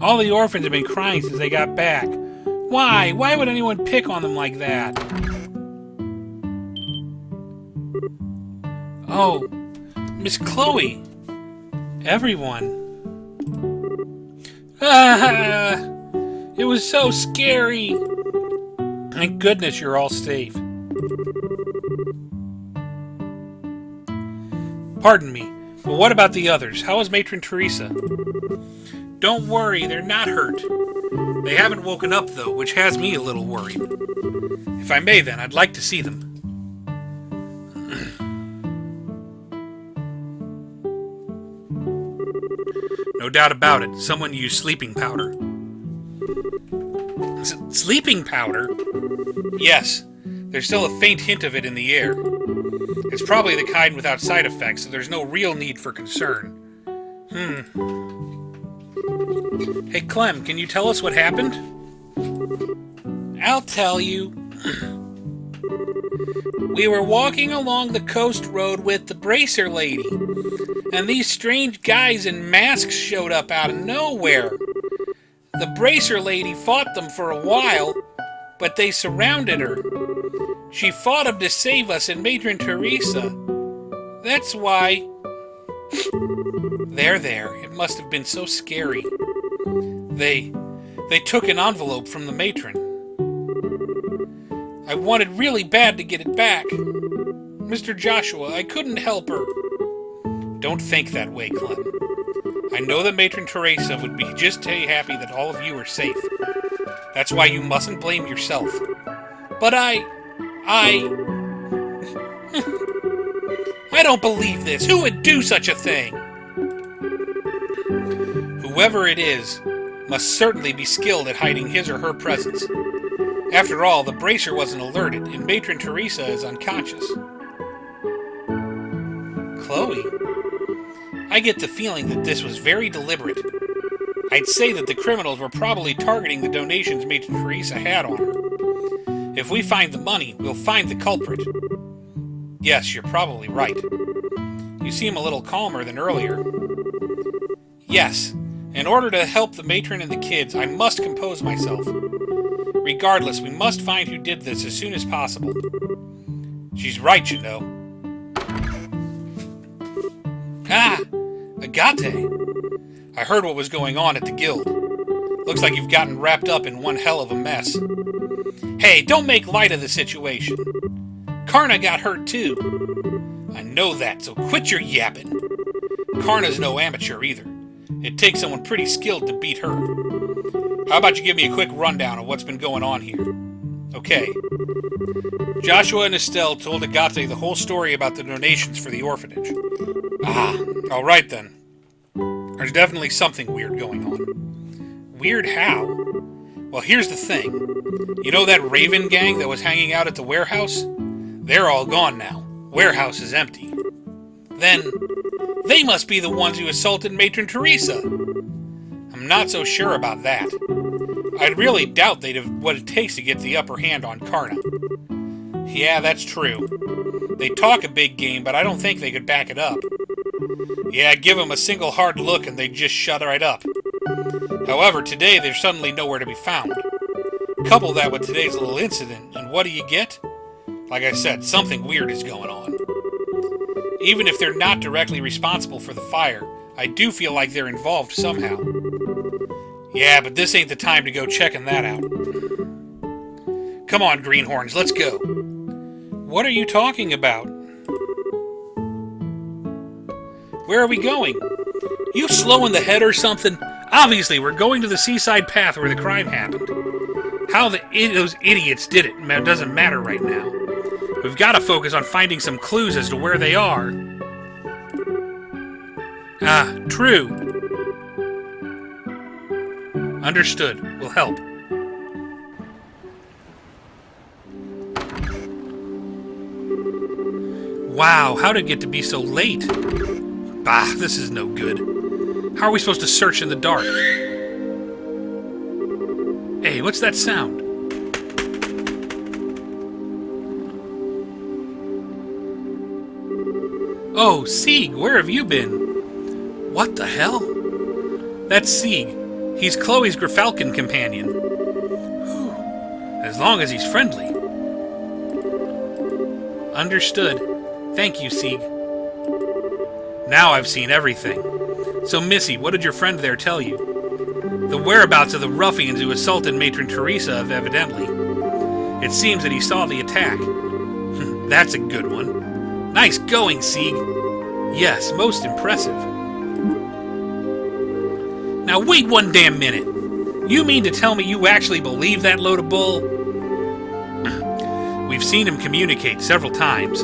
All the orphans have been crying since they got back. Why? Why would anyone pick on them like that? Oh, Miss Chloe. Everyone. Ah, it was so scary. Thank goodness you're all safe. Pardon me, but what about the others? How is Matron Teresa? Don't worry, they're not hurt. They haven't woken up, though, which has me a little worried. If I may, then, I'd like to see them. No doubt about it, someone used sleeping powder. Sleeping powder? Yes, there's still a faint hint of it in the air. It's probably the kind without side effects, so there's no real need for concern. Hey, Clem, can you tell us what happened? I'll tell you. We were walking along the coast road with the bracer lady, and these strange guys in masks showed up out of nowhere. The bracer lady fought them for a while, but they surrounded her. She fought them to save us and Matron Teresa. That's why... There. It must have been so scary. They took an envelope from the matron. I wanted really bad to get it back. Mr. Joshua, I couldn't help her. Don't think that way, Clem. I know that Matron Teresa would be just happy that all of you are safe. That's why you mustn't blame yourself. But I don't believe this. Who would do such a thing? Whoever it is must certainly be skilled at hiding his or her presence. After all, the bracer wasn't alerted, and Matron Teresa is unconscious. Chloe? I get the feeling that this was very deliberate. I'd say that the criminals were probably targeting the donations Matron Teresa had on her. If we find the money, we'll find the culprit. Yes, you're probably right. You seem a little calmer than earlier. Yes, in order to help the matron and the kids, I must compose myself. Regardless, we must find who did this as soon as possible. She's right, you know. Ah! Agate! I heard what was going on at the guild. Looks like you've gotten wrapped up in one hell of a mess. Hey, don't make light of the situation. Karna got hurt too. I know that, so quit your yapping. Karna's no amateur either. It takes someone pretty skilled to beat her. How about you give me a quick rundown of what's been going on here? Okay. Joshua and Estelle told Agate the whole story about the donations for the orphanage. Ah, alright then. There's definitely something weird going on. Weird how? Well, here's the thing. You know that Raven gang that was hanging out at the warehouse? They're all gone now. Warehouse is empty. Then, they must be the ones who assaulted Matron Teresa. I'm not so sure about that. I'd really doubt they'd have what it takes to get the upper hand on Karna. Yeah, that's true. They talk a big game, but I don't think they could back it up. Yeah, give them a single hard look and they'd just shut right up. However, today they're suddenly nowhere to be found. Couple that with today's little incident, and what do you get? Like I said, something weird is going on. Even if they're not directly responsible for the fire, I do feel like they're involved somehow. Yeah, but this ain't the time to go checking that out. Come on, greenhorns, let's go. What are you talking about? Where are we going? You slow in the head or something? Obviously, we're going to the seaside path where the crime happened. How those idiots did it doesn't matter right now. We've got to focus on finding some clues as to where they are. Ah, true. Understood. We'll help. Wow, how did it get to be so late? Bah, this is no good. How are we supposed to search in the dark? Hey, what's that sound? Oh, Sieg, where have you been? What the hell? That's Sieg. He's Chloe's Grifalcon companion. Whew. As long as he's friendly. Understood. Thank you, Sieg. Now I've seen everything. So, Missy, what did your friend there tell you? The whereabouts of the ruffians who assaulted Matron Teresa, evidently. It seems that he saw the attack. That's a good one. Nice going, Sieg. Yes, most impressive. Now wait one damn minute. You mean to tell me you actually believe that load of bull? We've seen him communicate several times.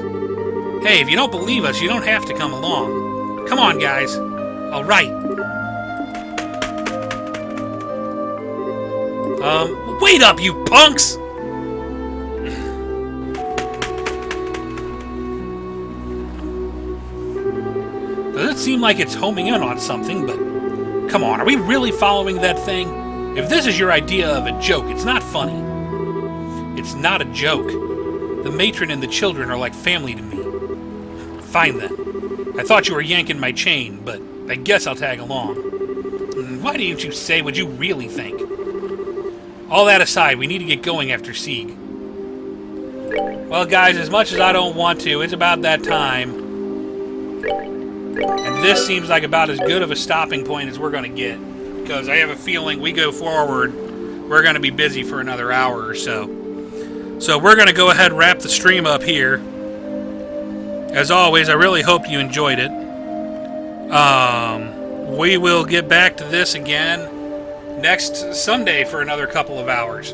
Hey, if you don't believe us, you don't have to come along. Come on, guys. All right. Wait up, you punks! Does it seem like it's homing in on something, but come on, are we really following that thing? If this is your idea of a joke, it's not funny. It's not a joke. The matron and the children are like family to me. Fine then. I thought you were yanking my chain, but I guess I'll tag along. Why didn't you say what you really think? All that aside, we need to get going after Sieg. Well, guys, as much as I don't want to, it's about that time. And this seems like about as good of a stopping point as we're going to get. Because I have a feeling we go forward, we're going to be busy for another hour or so. So we're going to go ahead and wrap the stream up here. As always, I really hope you enjoyed it. We will get back to this again next Sunday for another couple of hours.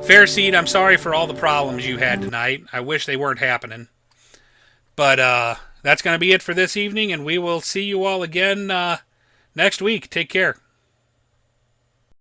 Fairseed, I'm sorry for all the problems you had tonight. I wish they weren't happening. But that's going to be it for this evening, and we will see you all again next week. Take care.